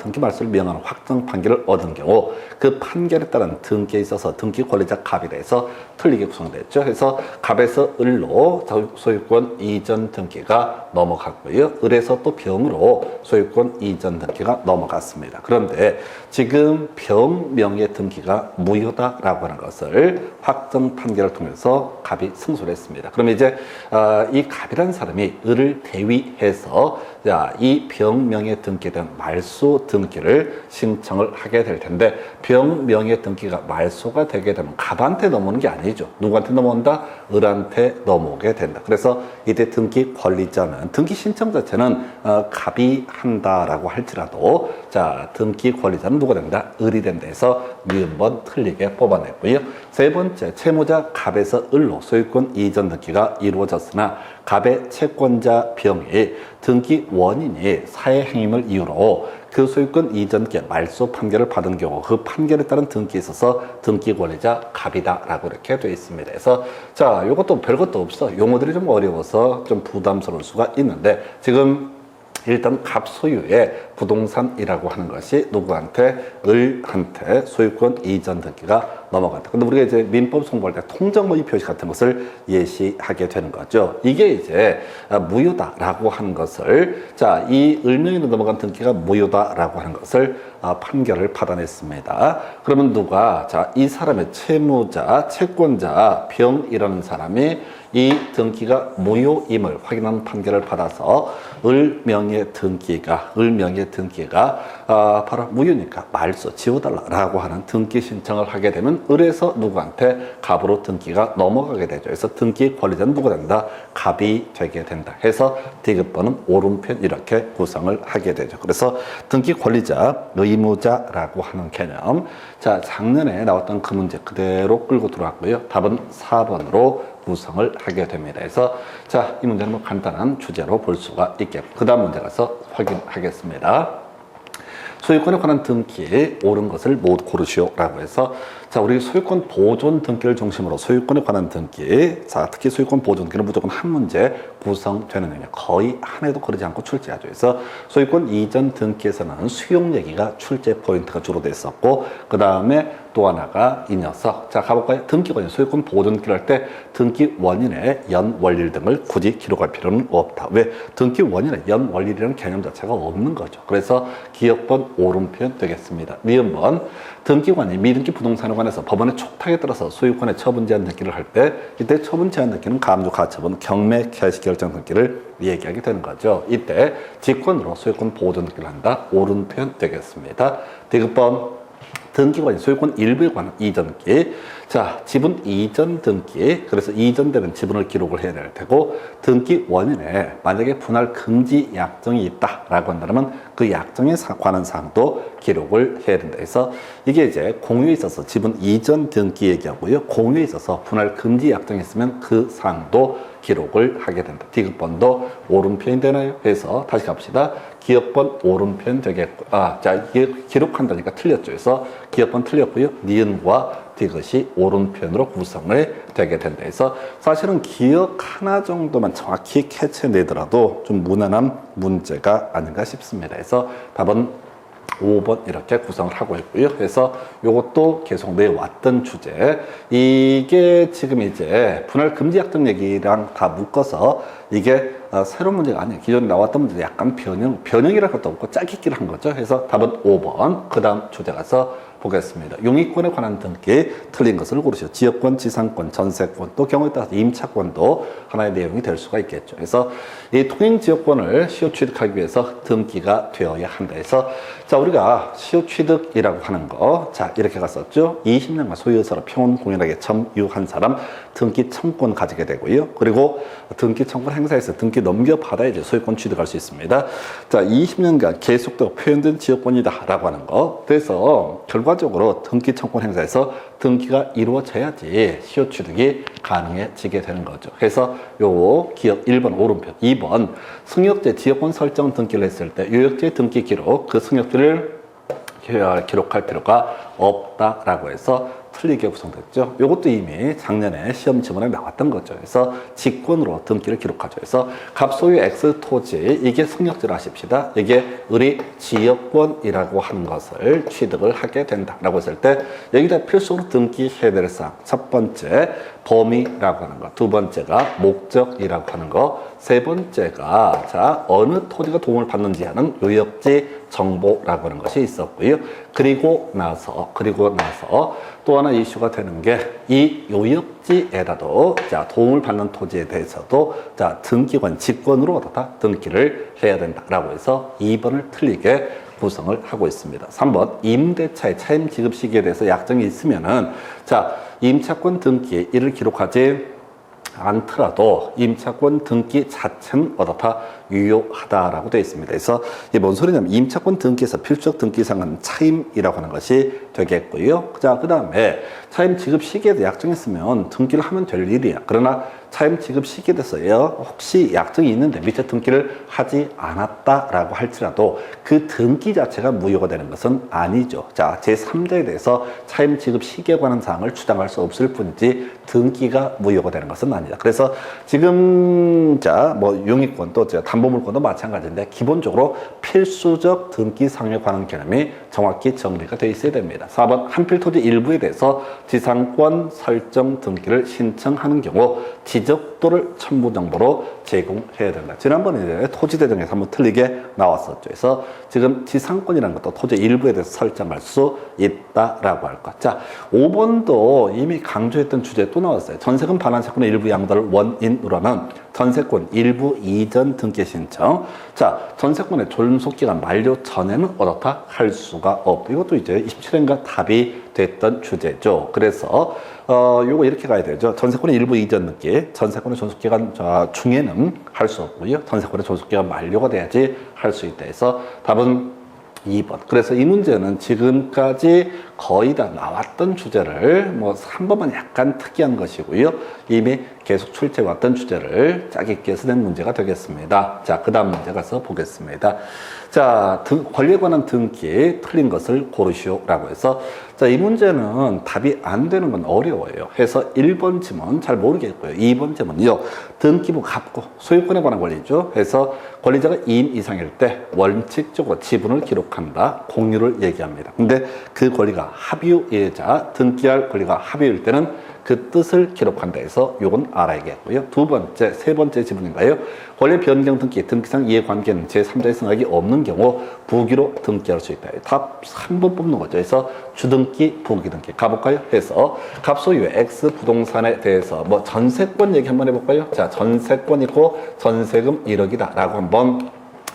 S1: 등기 말소를 명하는 확정 판결을 얻은 경우 그 판결에 따른 등기에 있어서 등기 권리자 갑에 대해서 틀리게 구성됐죠. 그래서 갑에서 을로 소유권 이전 등기가 넘어갔고요. 을에서 또 병으로 소유권 이전 등기가 넘어갔습니다. 그런데 지금 병명의 등기가 무효다라고 하는 것을 확정 판결을 통해서 갑이 승소를 했습니다. 그러면 이제 이 갑이라는 사람이 을을 대위해서 이 병명의 등기에 대한 말소 등기를 신청을 하게 될 텐데 병명의 등기가 말소가 되게 되면 갑한테 넘어오는 게 아니죠. 누구한테 넘어온다? 을한테 넘어오게 된다. 그래서 이때 등기 권리자는 등기 신청 자체는 갑이 한다라고 할지라도 등기 권리자는 누가 된다? 을이 된다 해서 니은번 틀리게 뽑아냈고요. 세 번째, 채무자 갑에서 을로 소유권 이전 등기가 이루어졌으나 갑의 채권자 병이 등기 원인이 사회행위를 이유로 그 소유권 이전께 말소 판결을 받은 경우 그 판결에 따른 등기에 있어서 등기 권리자 갑이다라고 이렇게 되어 있습니다. 그래서 이것도 별것도 없어. 용어들이 좀 어려워서 좀 부담스러울 수가 있는데 지금 일단 갑 소유의 부동산이라고 하는 것이 누구한테? 을한테 소유권 이전 등기가 넘어갔다. 근데 우리가 이제 민법 공부할 때 통정모의 표시 같은 것을 예시하게 되는 거죠. 이게 이제 무효다라고 하는 것을 이 을명으로 넘어간 등기가 무효다라고 하는 것을 판결을 받아냈습니다. 그러면 누가 이 사람의 채무자, 채권자, 병이라는 사람이 이 등기가 무효임을 확인한 판결을 받아서 을명의 등기가 바로 무효니까 말소 지워달라고 하는 등기 신청을 하게 되면 을에서 누구한테? 갑으로 등기가 넘어가게 되죠. 그래서 등기 권리자는 누가 된다? 갑이 되게 된다. 해서 디귿번은 오른편 이렇게 구성을 하게 되죠. 그래서 등기 권리자, 의무자라고 하는 개념. 작년에 나왔던 그 문제 그대로 끌고 들어왔고요. 답은 4번으로 구성을 하게 됩니다. 그래서 이 문제는 뭐 간단한 주제로 볼 수가 있겠고 그 다음 문제 가서 확인하겠습니다. 소유권에 관한 등기 옳은 것을 모두 고르시오라고 해서 우리 소유권 보존 등기를 중심으로 소유권에 관한 등기, 특히 소유권 보존 등기는 무조건 한 문제 구성되는 영역, 거의 한 해도 거르지 않고 출제하죠. 그래서 소유권 이전 등기에서는 수용 얘기가 출제 포인트가 주로 됐었고 그 다음에 또 하나가 이 녀석. 가볼까요? 등기 원인, 소유권 보존 등기를 할 때 등기 원인의 연 원리일 등을 굳이 기록할 필요는 없다. 왜? 등기 원인의 연 원리라는 개념 자체가 없는 거죠. 그래서 기역번 오른편 되겠습니다. 니은번 등기관이 미등기 부동산에 관해서 법원의 촉탁에 따라서 소유권의 처분 제한 등기를 할 때 이때 처분 제한 등기는 가압류 가처분 경매 개시 결정 등기를 얘기하게 되는 거죠. 이때 직권으로 소유권 보존 등기를 한다. 오른편 되겠습니다. 디귿번 등기관이 소유권 일부에 관한 이전기. 자, 지분 이전 등기. 그래서 이전되는 지분을 기록을 해야 될 테고, 등기 원인에 만약에 분할 금지 약정이 있다라고 한다면 그 약정에 관한 사항도 기록을 해야 된다. 그래서 이게 이제 공유에 있어서 지분 이전 등기 얘기하고요. 공유에 있어서 분할 금지 약정이 있으면 그 사항도 기록을 하게 된다. 디귿번도 오른편이 되나요? 그래서 다시 갑시다. 기억번 오른편 되겠고, 자, 이게 기록한다니까 틀렸죠. 그래서 기억번 틀렸고요. 니은과 디귿이 오른편으로 구성을 되게 된다. 그래서 사실은 기억 하나 정도만 정확히 캐치내더라도 좀 무난한 문제가 아닌가 싶습니다. 그래서 답은 5번 이렇게 구성을 하고 있고요. 그래서 이것도 계속 내왔던 주제. 이게 지금 이제 분할 금지 약정 얘기랑 다 묶어서 이게 새로운 문제가 아니에요. 기존에 나왔던 문제 약간 변형이랄 것도 없고 짜깁기를 한 거죠. 그래서 답은 5번. 그 다음 주제 가서 보겠습니다. 용의권에 관한 등기 틀린 것을 고르시오. 지역권, 지상권, 전세권, 또 경우에 따라서 임차권도 하나의 내용이 될 수가 있겠죠. 그래서 이 통행지역권을 시효 취득하기 위해서 등기가 되어야 한다 해서, 자, 우리가 시효 취득이라고 하는 거, 자, 이렇게 갔었죠. 20년간 소유서로 평온공연하게 점유한 사람 등기 청권 가지게 되고요. 그리고 등기 청권 행사에서 등기 넘겨받아야지 소유권 취득할 수 있습니다. 자, 20년간 계속되고 표현된 지역권이다 라고 하는 거. 그래서 결과적으로 등기 청권 행사에서 등기가 이루어져야지 시효 취득이 가능해지게 되는 거죠. 그래서 요거 기억 1번 오른편, 2번 승역제 지역권 설정 등기를 했을 때 요역제 등기 기록, 그 승역제를 기록할 필요가 없다라고 해서 틀리게 구성됐죠. 이것도 이미 작년에 시험 지문에 나왔던 거죠. 그래서 직권으로 등기를 기록하죠. 그래서 갑소유 X 토지, 이게 승역지를 하십시다. 이게 우리 지역권이라고 하는 것을 취득을 하게 된다라고 했을 때 여기다 필수로 등기해야 될 사항. 첫 번째 범위라고 하는 거, 두 번째가 목적이라고 하는 거, 세 번째가 자 어느 토지가 도움을 받는지 하는 요역지 정보라고 하는 것이 있었고요. 그리고 나서 또 하나 이슈가 되는 게 이 요역지에다도 자 도움을 받는 토지에 대해서도 자 등기관 직권으로 다 등기를 해야 된다라고 해서 2번을 틀리게 구성을 하고 있습니다. 3번 임대차의 차임 지급 시기에 대해서 약정이 있으면은 자 임차권 등기 이를 기록하지 않더라도 임차권 등기 자체는 어떻다 유효하다라고 되어 있습니다. 그래서 이게 뭔 소리냐면 임차권 등기에서 필수적 등기사항은 차임이라고 하는 것이 되겠고요. 자, 그 다음에 차임 지급 시기에 대해 약정했으면 등기를 하면 될 일이야. 그러나 차임 지급 시기에 대해서요, 혹시 약정이 있는데 미처 등기를 하지 않았다라고 할지라도 그 등기 자체가 무효가 되는 것은 아니죠. 자, 제3자에 대해서 차임 지급 시기에 관한 사항을 주장할 수 없을 뿐이지 등기가 무효가 되는 것은 아니다. 그래서 지금 자, 뭐 용의권 또 담보물권도 마찬가지인데 기본적으로 필수적 등기사항에 관한 개념이 정확히 정리가 되어 있어야 됩니다. 4번 한필토지 일부에 대해서 지상권 설정 등기를 신청하는 경우 지적도를 첨부정보로 제공해야 된다. 지난번에 이제 토지대정에서 한번 틀리게 나왔었죠. 그래서 지금 지상권이라는 것도 토지 일부에 대해서 설정할 수 있다라고 할 것. 자, 5번도 이미 강조했던 주제 또 나왔어요. 전세금 반환세권의 일부 양도를 원인으로 하는 전세권 일부 이전 등기 신청. 자, 전세권의 존속기간 만료 전에는 어떻다 할 수가 없고, 이것도 이제 27년간 답이 됐던 주제죠. 그래서 요거 이렇게 가야 되죠. 전세권의 일부 이전 등기, 전세권의 존속기간 중에는 할 수 없고요. 전세권의 존속기간 만료가 돼야지 할 수 있다 해서 답은 2번. 그래서 이 문제는 지금까지 거의 다 나왔던 주제를 뭐 한 번만 약간 특이한 것이고요. 이미 계속 출제해 왔던 주제를 짜깁기 써낸 문제가 되겠습니다. 자, 그 다음 문제 가서 보겠습니다. 자, 권리에 관한 등기 틀린 것을 고르시오라고 해서 자, 이 문제는 답이 안 되는 건 어려워요. 해서 1번 지문 잘 모르겠고요. 2번 지문이요. 등기부 갑고 소유권에 관한 권리죠. 해서 권리자가 2인 이상일 때 원칙적으로 지분을 기록한다. 공유를 얘기합니다. 근데 그 권리가 합유이자 등기할 권리가 합유일 때는 그 뜻을 기록한다 해서 요건 알아야겠고요. 두 번째, 세 번째 지문인가요? 권리 변경 등기, 등기상 이해관계는 제3자의 승낙이 없는 경우 부기로 등기할 수 있다. 답 3번 뽑는 거죠. 그래서 주등기, 부기 등기 가볼까요? 해서 갑소유 X 부동산에 대해서 뭐 전세권 얘기 한번 해볼까요? 자, 전세권이고 전세금 1억이다 라고 한번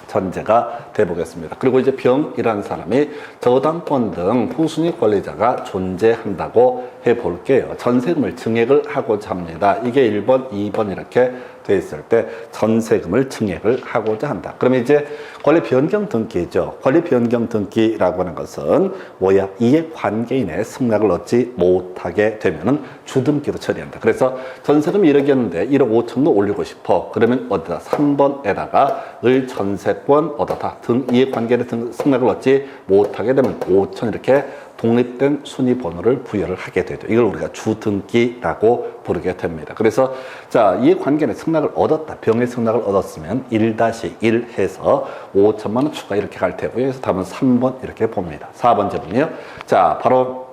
S1: 전제가 돼 보겠습니다. 그리고 이제 병이라는 사람이 저당권 등 후순위 권리자가 존재한다고 해 볼게요. 전세금을 증액을 하고자 합니다. 이게 1번, 2번 이렇게 돼 있을 때 전세금을 증액을 하고자 한다. 그러면 이제 권리 변경 등기죠. 권리 변경 등기라고 하는 것은 뭐야? 이해관계인의 승낙을 얻지 못하게 되면은 주등기로 처리한다. 그래서 전세금이 1억이었는데 1억 5천도 올리고 싶어. 그러면 어디다? 3번에다가 을 전세권 얻어다 등 이해관계인의 승낙을 얻지 못하게 되면 5천 이렇게 독립된 순위 번호를 부여를 하게 되죠. 이걸 우리가 주등기라고 부르게 됩니다. 그래서 자, 이해관계인의 승낙을 얻었다. 병의 승낙을 얻었으면 1-1 해서 5천만 원 추가 이렇게 갈 테고요. 그래서 답은 3번 이렇게 봅니다. 4번 제문이요. 자, 바로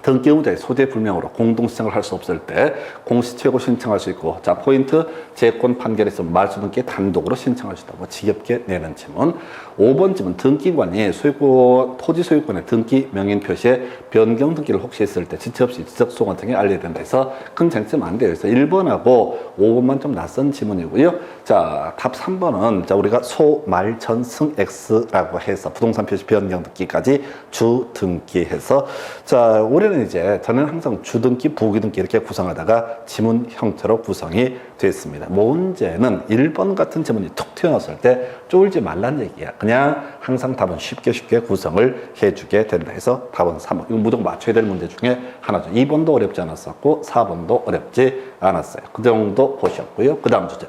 S1: 등기 의무자의 소재 불명으로 공동시청을 할 수 없을 때 공시최고 신청할 수 있고, 자, 포인트 재권 판결에서 말소 등기 단독으로 신청할 수 있다. 뭐 지겹게 내는 지문. 5번 지문 등기관이 소유권, 토지 소유권의 등기 명인 표시에 변경 등기를 혹시 했을 때 지체 없이 지적소관청에 알려야 된다 해서 큰 쟁점 안 돼요. 그래서 1번하고 5번만 좀 낯선 지문이고요. 자, 답 3번은 자, 우리가 소, 말, 전, 승, X라고 해서 부동산 표시 변경 등기까지 주등기해서, 자, 올해는 이제 저는 항상 주등기, 부기등기 이렇게 구성하다가 지문 형태로 구성이 됐습니다. 문제는 1번 같은 지문이 툭 튀어나왔을 때 쫄지 말란 얘기야. 그냥 항상 답은 쉽게 구성을 해주게 된다 해서 답은 3번. 이거 무조건 맞춰야 될 문제 중에 하나죠. 2번도 어렵지 않았었고 4번도 어렵지 않았어요. 그 정도 보셨고요. 그 다음 주제.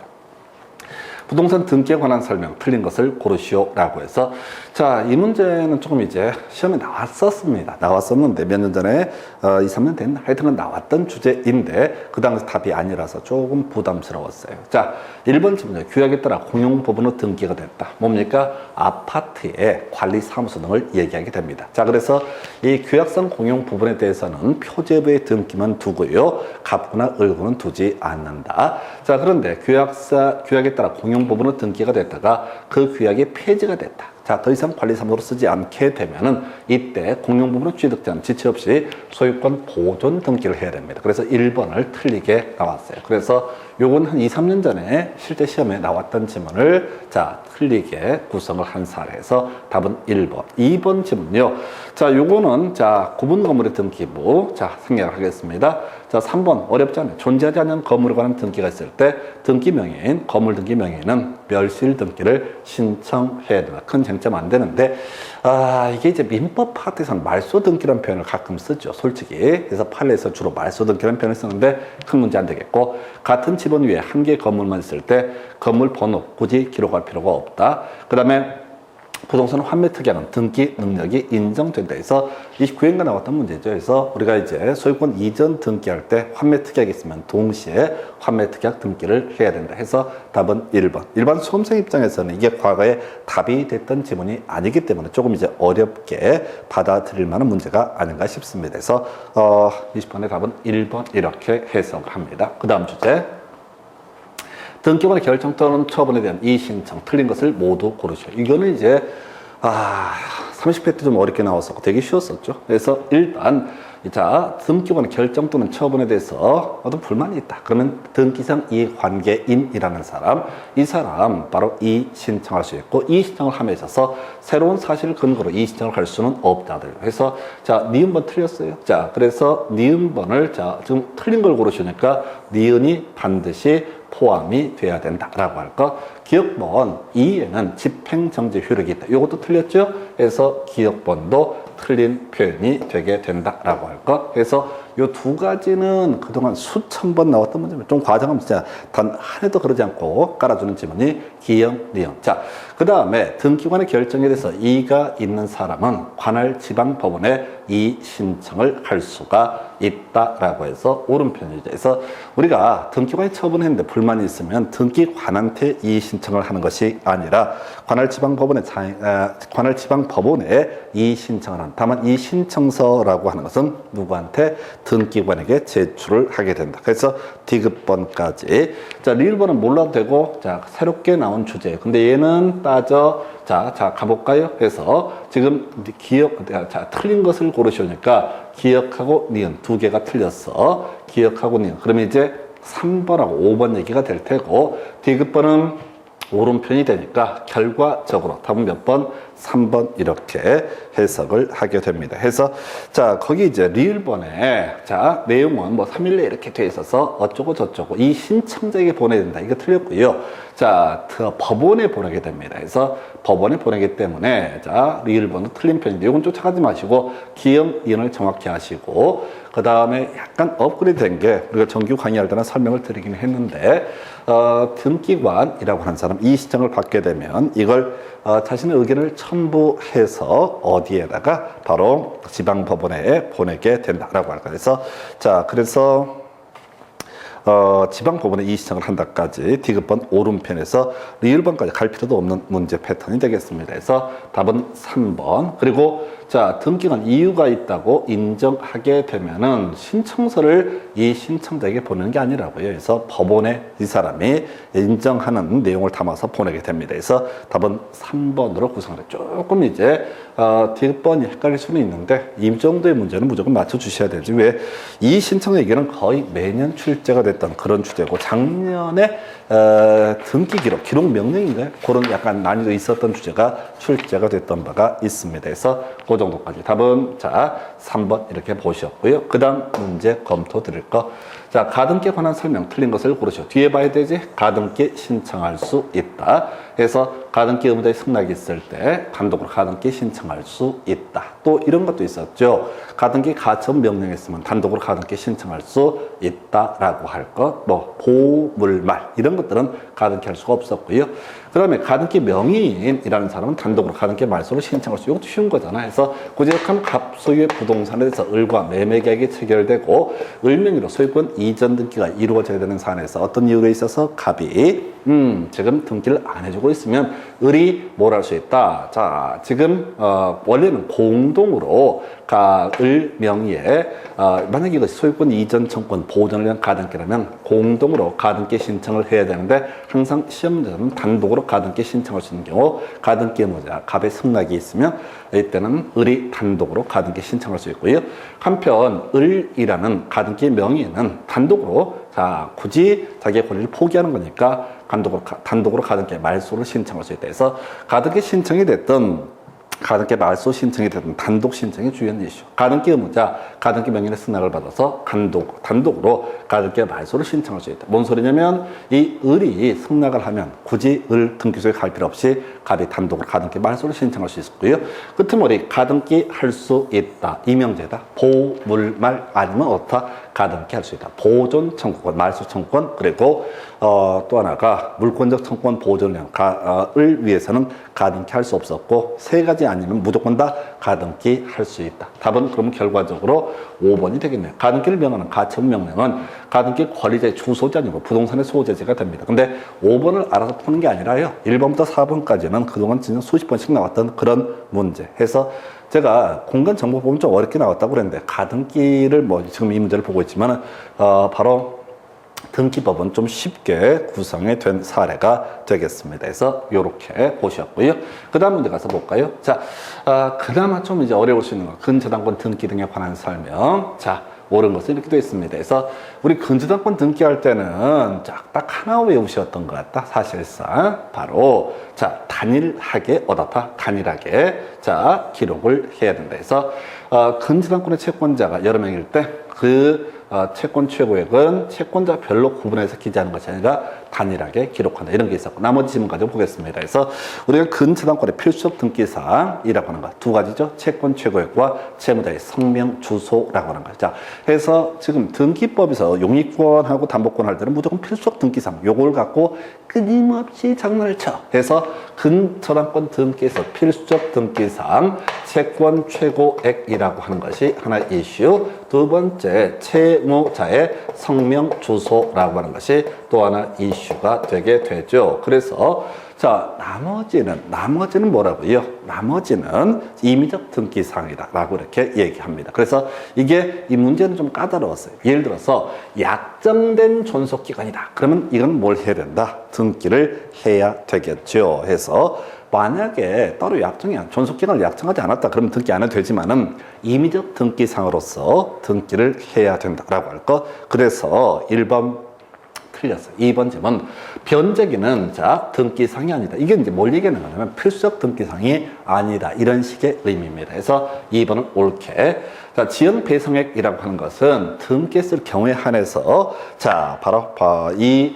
S1: 부동산 등기에 관한 설명 틀린 것을 고르시오라고 해서, 자, 이 문제는 조금 이제 시험에 나왔었는데 몇 년 전에 2, 3년 됐나? 하여튼은 나왔던 주제인데 그 당시 답이 아니라서 조금 부담스러웠어요. 자, 1번 질문이요. 규약에 따라 공용부분으로 등기가 됐다. 뭡니까? 아파트의 관리사무소 등을 얘기하게 됩니다. 자, 그래서 이 규약상 공용부분에 대해서는 표제부의 등기만 두고요. 갑구나 을구는 두지 않는다. 자, 그런데 규약에 따라 공용부분으로 등기가 됐다가 그 규약이 폐지가 됐다. 자, 더 이상 관리사무소로 쓰지 않게 되면은 이때 공용부분으로 취득된 지체 없이 소유권 보존 등기를 해야 됩니다. 그래서 1번을 틀리게 나왔어요. 그래서 요건 한 2, 3년 전에 실제 시험에 나왔던 지문을 자, 틀리게 구성을 한 사례에서 답은 1번. 2번 지문요. 자, 요거는 자, 구분 건물의 등기부. 자, 생략을 하겠습니다. 자, 3번 어렵지 않아요. 존재하지 않는 건물에 관한 등기가 있을 때 등기 명의인, 건물 등기 명의인은 멸실 등기를 신청해야 된다. 큰 쟁점 안 되는데, 이게 이제 민법 파트에서는 말소 등기라는 표현을 가끔 쓰죠. 솔직히. 그래서 판례에서 주로 말소 등기라는 표현을 쓰는데 큰 문제 안 되겠고, 같은 지번 위에 한 개의 건물만 있을 때 건물 번호 굳이 기록할 필요가 없다. 그 다음에 부동산 환매 특약은 등기 능력이 인정된다 해서 29회인가 나왔던 문제죠. 그래서 우리가 이제 소유권 이전 등기할 때 환매 특약이 있으면 동시에 환매 특약 등기를 해야 된다 해서 답은 1번. 일반 수험생 입장에서는 이게 과거에 답이 됐던 지문이 아니기 때문에 조금 이제 어렵게 받아들일 만한 문제가 아닌가 싶습니다. 그래서 20번의 답은 1번 이렇게 해석을 합니다. 그 다음 주제. 등기관의 결정 또는 처분에 대한 이의신청 틀린 것을 모두 고르시오. 이거는 이제 30회 때 좀 어렵게 나왔었고 되게 쉬웠었죠. 그래서 일단 자, 등기관의 결정 또는 처분에 대해서 어떤 불만이 있다. 그러면 등기상 이해관계인이라는 사람, 이 사람 바로 이의신청할 수 있고, 이의신청을 함에 있어서 새로운 사실을 근거로 이의신청을 할 수는 없다들. 그래서 자, 니은번 틀렸어요. 자, 그래서 니은번을 자, 지금 틀린 걸 고르시니까 니은이 반드시 포함이 돼야 된다라고 할 것. 기억번 2에는 집행정지 효력이 있다. 이것도 틀렸죠? 그래서 기억번도 틀린 표현이 되게 된다라고 할 것. 그래서 이 두 가지는 그동안 수천 번 나왔던 문제입니다. 좀 과장하면 진짜 단 한 해도 그러지 않고 깔아주는 지문이 기역, 니은. 자, 그 다음에 등기관의 결정에 대해서 이의가 있는 사람은 관할 지방법원에 이의 신청을 할 수가 있다라고 해서 옳은 편이죠. 그래서 우리가 등기관이 처분했는데 불만이 있으면 등기관한테 이의 신청을 하는 것이 아니라 관할 지방법원에 이의 신청을 한. 다만 이 신청서라고 하는 것은 누구한테? 등기관에게 제출을 하게 된다. 그래서 디귿번까지. 자, 리을번은 몰라도 되고, 자, 새롭게 나온 주제. 근데 얘는 따져. 자, 가볼까요? 그래서 지금 자, 틀린 것을 고르시니까 기억하고 니은 두 개가 틀렸어. 기억하고 니은. 그러면 이제 3번하고 5번 얘기가 될 테고, 디귿번은 오른편이 되니까 결과적으로 답은 몇 번? 3번 이렇게 해석을 하게 됩니다. 해서 자 거기 이제 리을번에 자 내용은 뭐 3일내 이렇게 돼 있어서 어쩌고 저쩌고 이 신청자에게 보내야 된다. 이거 틀렸고요. 자 법원에 보내게 됩니다. 그래서 법원에 보내기 때문에 자 리을번도 틀린 편인데 이건 쫓아가지 마시고 기역 이언을 정확히 하시고 그 다음에 약간 업그레이드 된 게 우리가 정규 강의할 때는 설명을 드리긴 했는데 등기관이라고 하는 사람 이 신청을 받게 되면 이걸 자신의 의견을 첨부해서 어디에다가 바로 지방법원에 보내게 된다라고 할까. 그래서 지방법원에 이 신청을 한다까지 디귿번 오른편에서 리을번까지 갈 필요도 없는 문제 패턴이 되겠습니다. 그래서 답은 3번. 그리고 자 등기관 이유가 있다고 인정하게 되면은 신청서를 이 신청자에게 보내는 게 아니라고요. 그래서 법원에 이 사람이 인정하는 내용을 담아서 보내게 됩니다. 그래서 답은 3번으로 구성을 해. 조금 이제 디귿번이 헷갈릴 수는 있는데 이 정도의 문제는 무조건 맞춰주셔야 되지. 왜? 이 신청에게는 거의 매년 출제가 됐던 그런 주제고 작년에 등기 기록 명령인가요? 그런 약간 난이도 있었던 주제가 출제가 됐던 바가 있습니다. 그래서 그 정도까지 답은 자 3번 이렇게 보셨고요. 그 다음 문제 검토 드릴 거. 자 가등기에 관한 설명 틀린 것을 고르시오. 뒤에 봐야 되지. 가등기 신청할 수 있다. 그래서 가등기 의무자의 승낙이 있을 때 단독으로 가등기 신청할 수 있다. 또 이런 것도 있었죠. 가등기 가처분 명령이 있으면 단독으로 가등기 신청할 수 있다라고 할 것. 뭐 보물말 이런 것들은 가등기 할 수가 없었고요. 그 다음에 가등기 명의인이라는 사람은 단독으로 가등기 말소를 신청할 수. 이것도 쉬운 거잖아. 그래서 구제역한 갑소유의 부동산에 대해서 을과 매매계약이 체결되고 을명의로 소유권 이전 등기가 이루어져야 되는 사안에서 어떤 이유가 있어서 갑이 지금 등기를 안 해주고 있으면 을이 뭘 할 수 있다. 자 지금 원래는 공동으로 을 명의에 만약에 이것이 소유권 이전 청권 보존을 위한 가등기라면 공동으로 가등기 신청을 해야 되는데 항상 시험 문제는 단독으로 가등기 신청할 수 있는 경우 가등기 의무자 갑의 승낙이 있으면 이때는 을이 단독으로 가등기 신청할 수 있고요. 한편 을이라는 가등기 명의는 단독으로 자 굳이 자기의 권리를 포기하는 거니까 단독으로 가등기 말소를 신청할 수 있다. 해서 가등기 신청이 됐든 가등기 말소 신청이 되든 단독 신청이 중요한 이슈. 가등기 의무자, 가등기 명의의 승낙을 받아서 단독으로 가등기 말소를 신청할 수 있다. 뭔 소리냐면 이 을이 승낙을 하면 굳이 을 등기소에 갈 필요 없이 갑이 단독으로 가등기 말소를 신청할 수 있고요. 끄트머리 가등기 할 수 있다. 이명제다. 보물말 아니면 어떻다? 가등기 할 수 있다. 보존 청구권, 말소 청구권, 그리고 또 하나가 물권적 청구권 보존을 을 위해서는 가등기 할 수 없었고 세 가지 아니면 무조건 다 가등기 할 수 있다. 답은 그러면 결과적으로 5번이 되겠네요. 가등기를 명하는 가처분 명령은 가등기 권리자의 주소지 아니고 부동산의 소재지가 됩니다. 근데 5번을 알아서 푸는 게 아니라요. 1번부터 4번까지는 그동안 진짜 수십 번씩 나왔던 그런 문제 해서 제가 공간정보법은 좀 어렵게 나왔다고 그랬는데 가등기를 뭐 지금 이 문제를 보고 있지만 바로 등기법은 좀 쉽게 구성이 된 사례가 되겠습니다. 그래서 이렇게 보셨고요. 그 다음 문제 가서 볼까요? 자, 그나마 좀 이제 어려울 수 있는 거. 근저당권 등기 등에 관한 설명. 자, 옳은 것은 이렇게 되어 있습니다. 그래서 우리 근저당권 등기할 때는 딱 하나 외우셨던 것 같다. 사실상 바로 자 단일하게 어떻다. 단일하게 자 기록을 해야 된다. 그래서 근저당권의 채권자가 여러 명일 때 그 채권 최고액은 채권자별로 구분해서 기재하는 것이 아니라 단일하게 기록한다. 이런 게 있었고 나머지 질문 가지고 보겠습니다. 그래서 우리가 근저당권의 필수적 등기사항이라고 하는 것 두 가지죠. 채권 최고액과 채무자의 성명, 주소라고 하는 거죠. 자, 해서 지금 등기법에서 용익권하고 담보권 할 때는 무조건 필수적 등기사항 요걸 갖고 끊임없이 장난을 쳐. 해서 근저당권 등기에서 필수적 등기사항 채권 최고액이라고 하는 것이 하나의 이슈. 두 번째 채무자의 성명, 주소라고 하는 것이 또 하나 이슈가 되게 되죠. 그래서 자 나머지는 뭐라고요? 나머지는 임의적 등기사항이다 라고 이렇게 얘기합니다. 그래서 이게 이 문제는 좀 까다로웠어요. 예를 들어서 약정된 존속기간이다. 그러면 이건 뭘 해야 된다? 등기를 해야 되겠죠. 해서 만약에 따로 존속기간을 약정하지 않았다. 그러면 등기 안 해도 되지만은 임의적 등기상으로서 등기를 해야 된다라고 할 것. 그래서 1번 틀렸어요. 2번 질문. 변제기는 자, 등기상이 아니다. 이게 이제 뭘 얘기하는 거냐면 필수적 등기상이 아니다. 이런 식의 의미입니다. 그래서 2번은 옳게. 자, 지연 배송액이라고 하는 것은 등기했을 경우에 한해서 자, 바로 이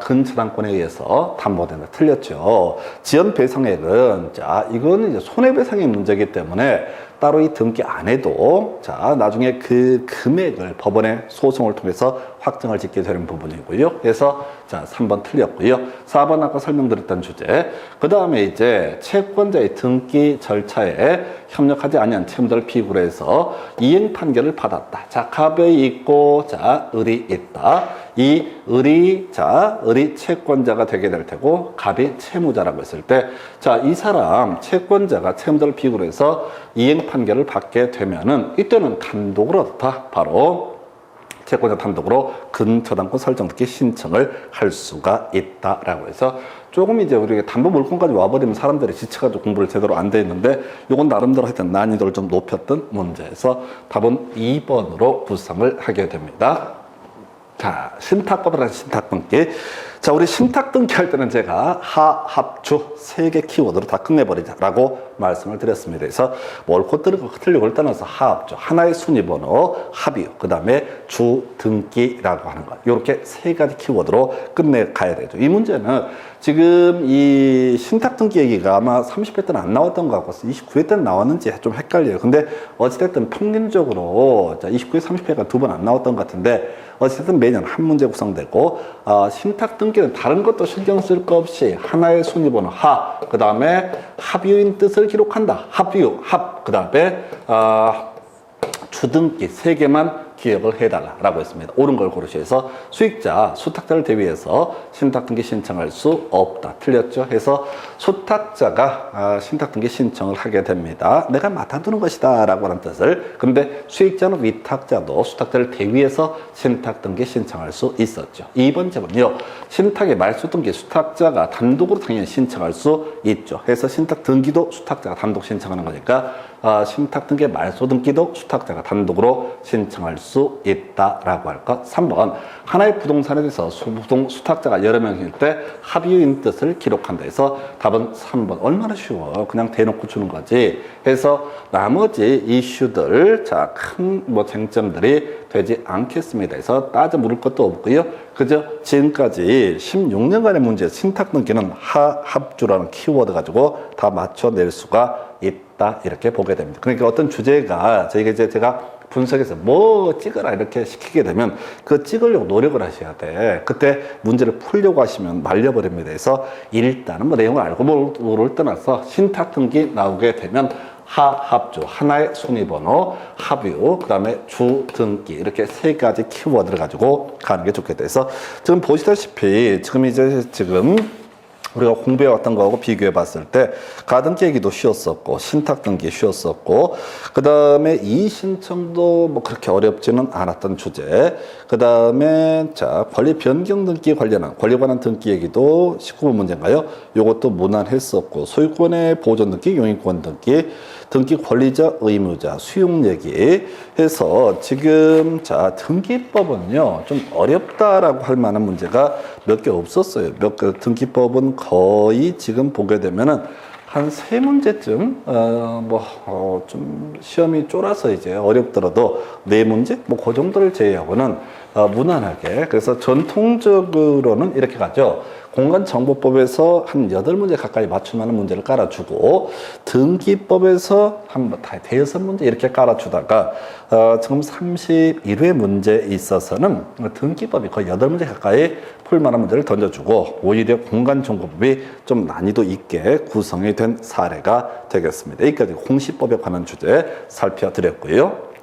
S1: 근저당권에 의해서 담보된다. 틀렸죠. 지연 배송액은 자, 이거는 이제 손해배상의 문제이기 때문에 따로 이 등기 안 해도 자, 나중에 그 금액을 법원의 소송을 통해서 확정을 짓게 되는 부분이고요. 그래서 자, 3번 틀렸고요. 4번 아까 설명드렸던 주제. 그 다음에 이제 채권자의 등기 절차에 협력하지 아니한 채무자를 피고로 해서 이행 판결을 받았다. 자, 갑의 있고 자, 을이 있다. 이 을이 채권자가 되게 될 테고 갑이 채무자라고 했을 때 자, 이 사람 채권자가 채무자를 피고로 해서 이행 판결을 받게 되면은 이때는 단독으로 어떻다? 바로 채권자 단독으로 근저당권 설정 등기 신청을 할 수가 있다라고 해서 조금 이제 우리가 담보 물건까지 와버리면 사람들이 지쳐가지고 공부를 제대로 안 돼 있는데 요건 나름대로 하여튼 난이도를 좀 높였던 문제에서 답은 2번으로 구성을 하게 됩니다. 자, 신탁법이라는 신탁등기. 자, 우리 신탁등기 할 때는 제가 하, 합, 주 세 개 키워드로 다 끝내버리자라고 말씀을 드렸습니다. 그래서 옳고 틀리고를 떠나서 하, 합, 주 하나의 순위번호, 합이요. 그 다음에 주, 등기라고 하는 것. 이렇게 세 가지 키워드로 끝내가야 되죠. 이 문제는 지금 이 신탁등기 얘기가 아마 30회 때는 안 나왔던 것 같고 29회 때는 나왔는지 좀 헷갈려요. 근데 어찌됐든 평균적으로 29회, 30회가 두 번 안 나왔던 것 같은데 어쨌든 매년 한 문제 구성되고 신탁등기는 다른 것도 신경 쓸 거 없이 하나의 순위번호 하, 그 다음에 합의인 뜻을 기록한다. 합의유, 합, 그 다음에 주등기 세 개만 기억을 해달라고 했습니다. 옳은 걸 고르셔서 수익자, 수탁자를 대비해서 신탁등기 신청할 수 없다. 틀렸죠? 해서 수탁자가 신탁등기 신청을 하게 됩니다. 내가 맡아두는 것이다 라고 하는 뜻을. 근데 수익자는 위탁자도 수탁자를 대비해서 신탁등기 신청할 수 있었죠. 2번 질문요. 신탁의 말소등기 수탁자가 단독으로 당연히 신청할 수 있죠. 해서 신탁등기도 수탁자가 단독 신청하는 거니까 신탁등기 말소등기도 수탁자가 단독으로 신청할 수 있다라고 할 것. 3번 하나의 부동산에 대해서 수탁자가 여러 명일 때 합의인 뜻을 기록한다 해서 답은 3번. 얼마나 쉬워. 그냥 대놓고 주는 거지. 해서 나머지 이슈들 자, 큰 뭐 쟁점들이 되지 않겠습니다. 해서 따져 물을 것도 없고요. 그저 지금까지 16년간의 문제 신탁등기는 하합주라는 키워드 가지고 다 맞춰낼 수가 있다 이렇게 보게 됩니다. 그러니까 어떤 주제가 저희가 이제 제가 분석해서 뭐 찍어라 이렇게 시키게 되면 그 찍으려고 노력을 하셔야 돼. 그때 문제를 풀려고 하시면 말려버립니다. 그래서 일단은 뭐 내용을 알고 모를 떠나서 신탁등기 나오게 되면 하합주 하나의 순위번호 합유 그 다음에 주등기 이렇게 세 가지 키워드를 가지고 가는 게 좋겠다. 그래서 지금 보시다시피 지금 우리가 공부해왔던 거하고 비교해 봤을 때 가등기 얘기도 쉬웠었고 신탁등기 쉬웠었고 그 다음에 이의신청도 뭐 그렇게 어렵지는 않았던 주제 그 다음에 자 권리 변경 등기 관련한 권리 관한 등기 얘기도 19번 문제인가요? 요것도 무난했었고 소유권의 보존 등기 용익권 등기 등기 권리자 의무자 수용 얘기 해서 지금 자 등기법은요 좀 어렵다라고 할 만한 문제가 몇 개 없었어요. 등기법은 거의 지금 보게 되면은 한 세 문제쯤 좀 시험이 쫄아서 이제 어렵더라도 네 문제 뭐 그 정도를 제외하고는 무난하게 그래서 전통적으로는 이렇게 가죠. 공간정보법에서 한 8문제 가까이 맞출 만한 문제를 깔아주고 등기법에서 한 대여섯 문제 이렇게 깔아주다가 지금 31회 문제에 있어서는 등기법이 거의 8문제 가까이 풀 만한 문제를 던져주고 오히려 공간정보법이 좀 난이도 있게 구성이 된 사례가 되겠습니다. 여기까지 공시법에 관한 주제 살펴드렸고요.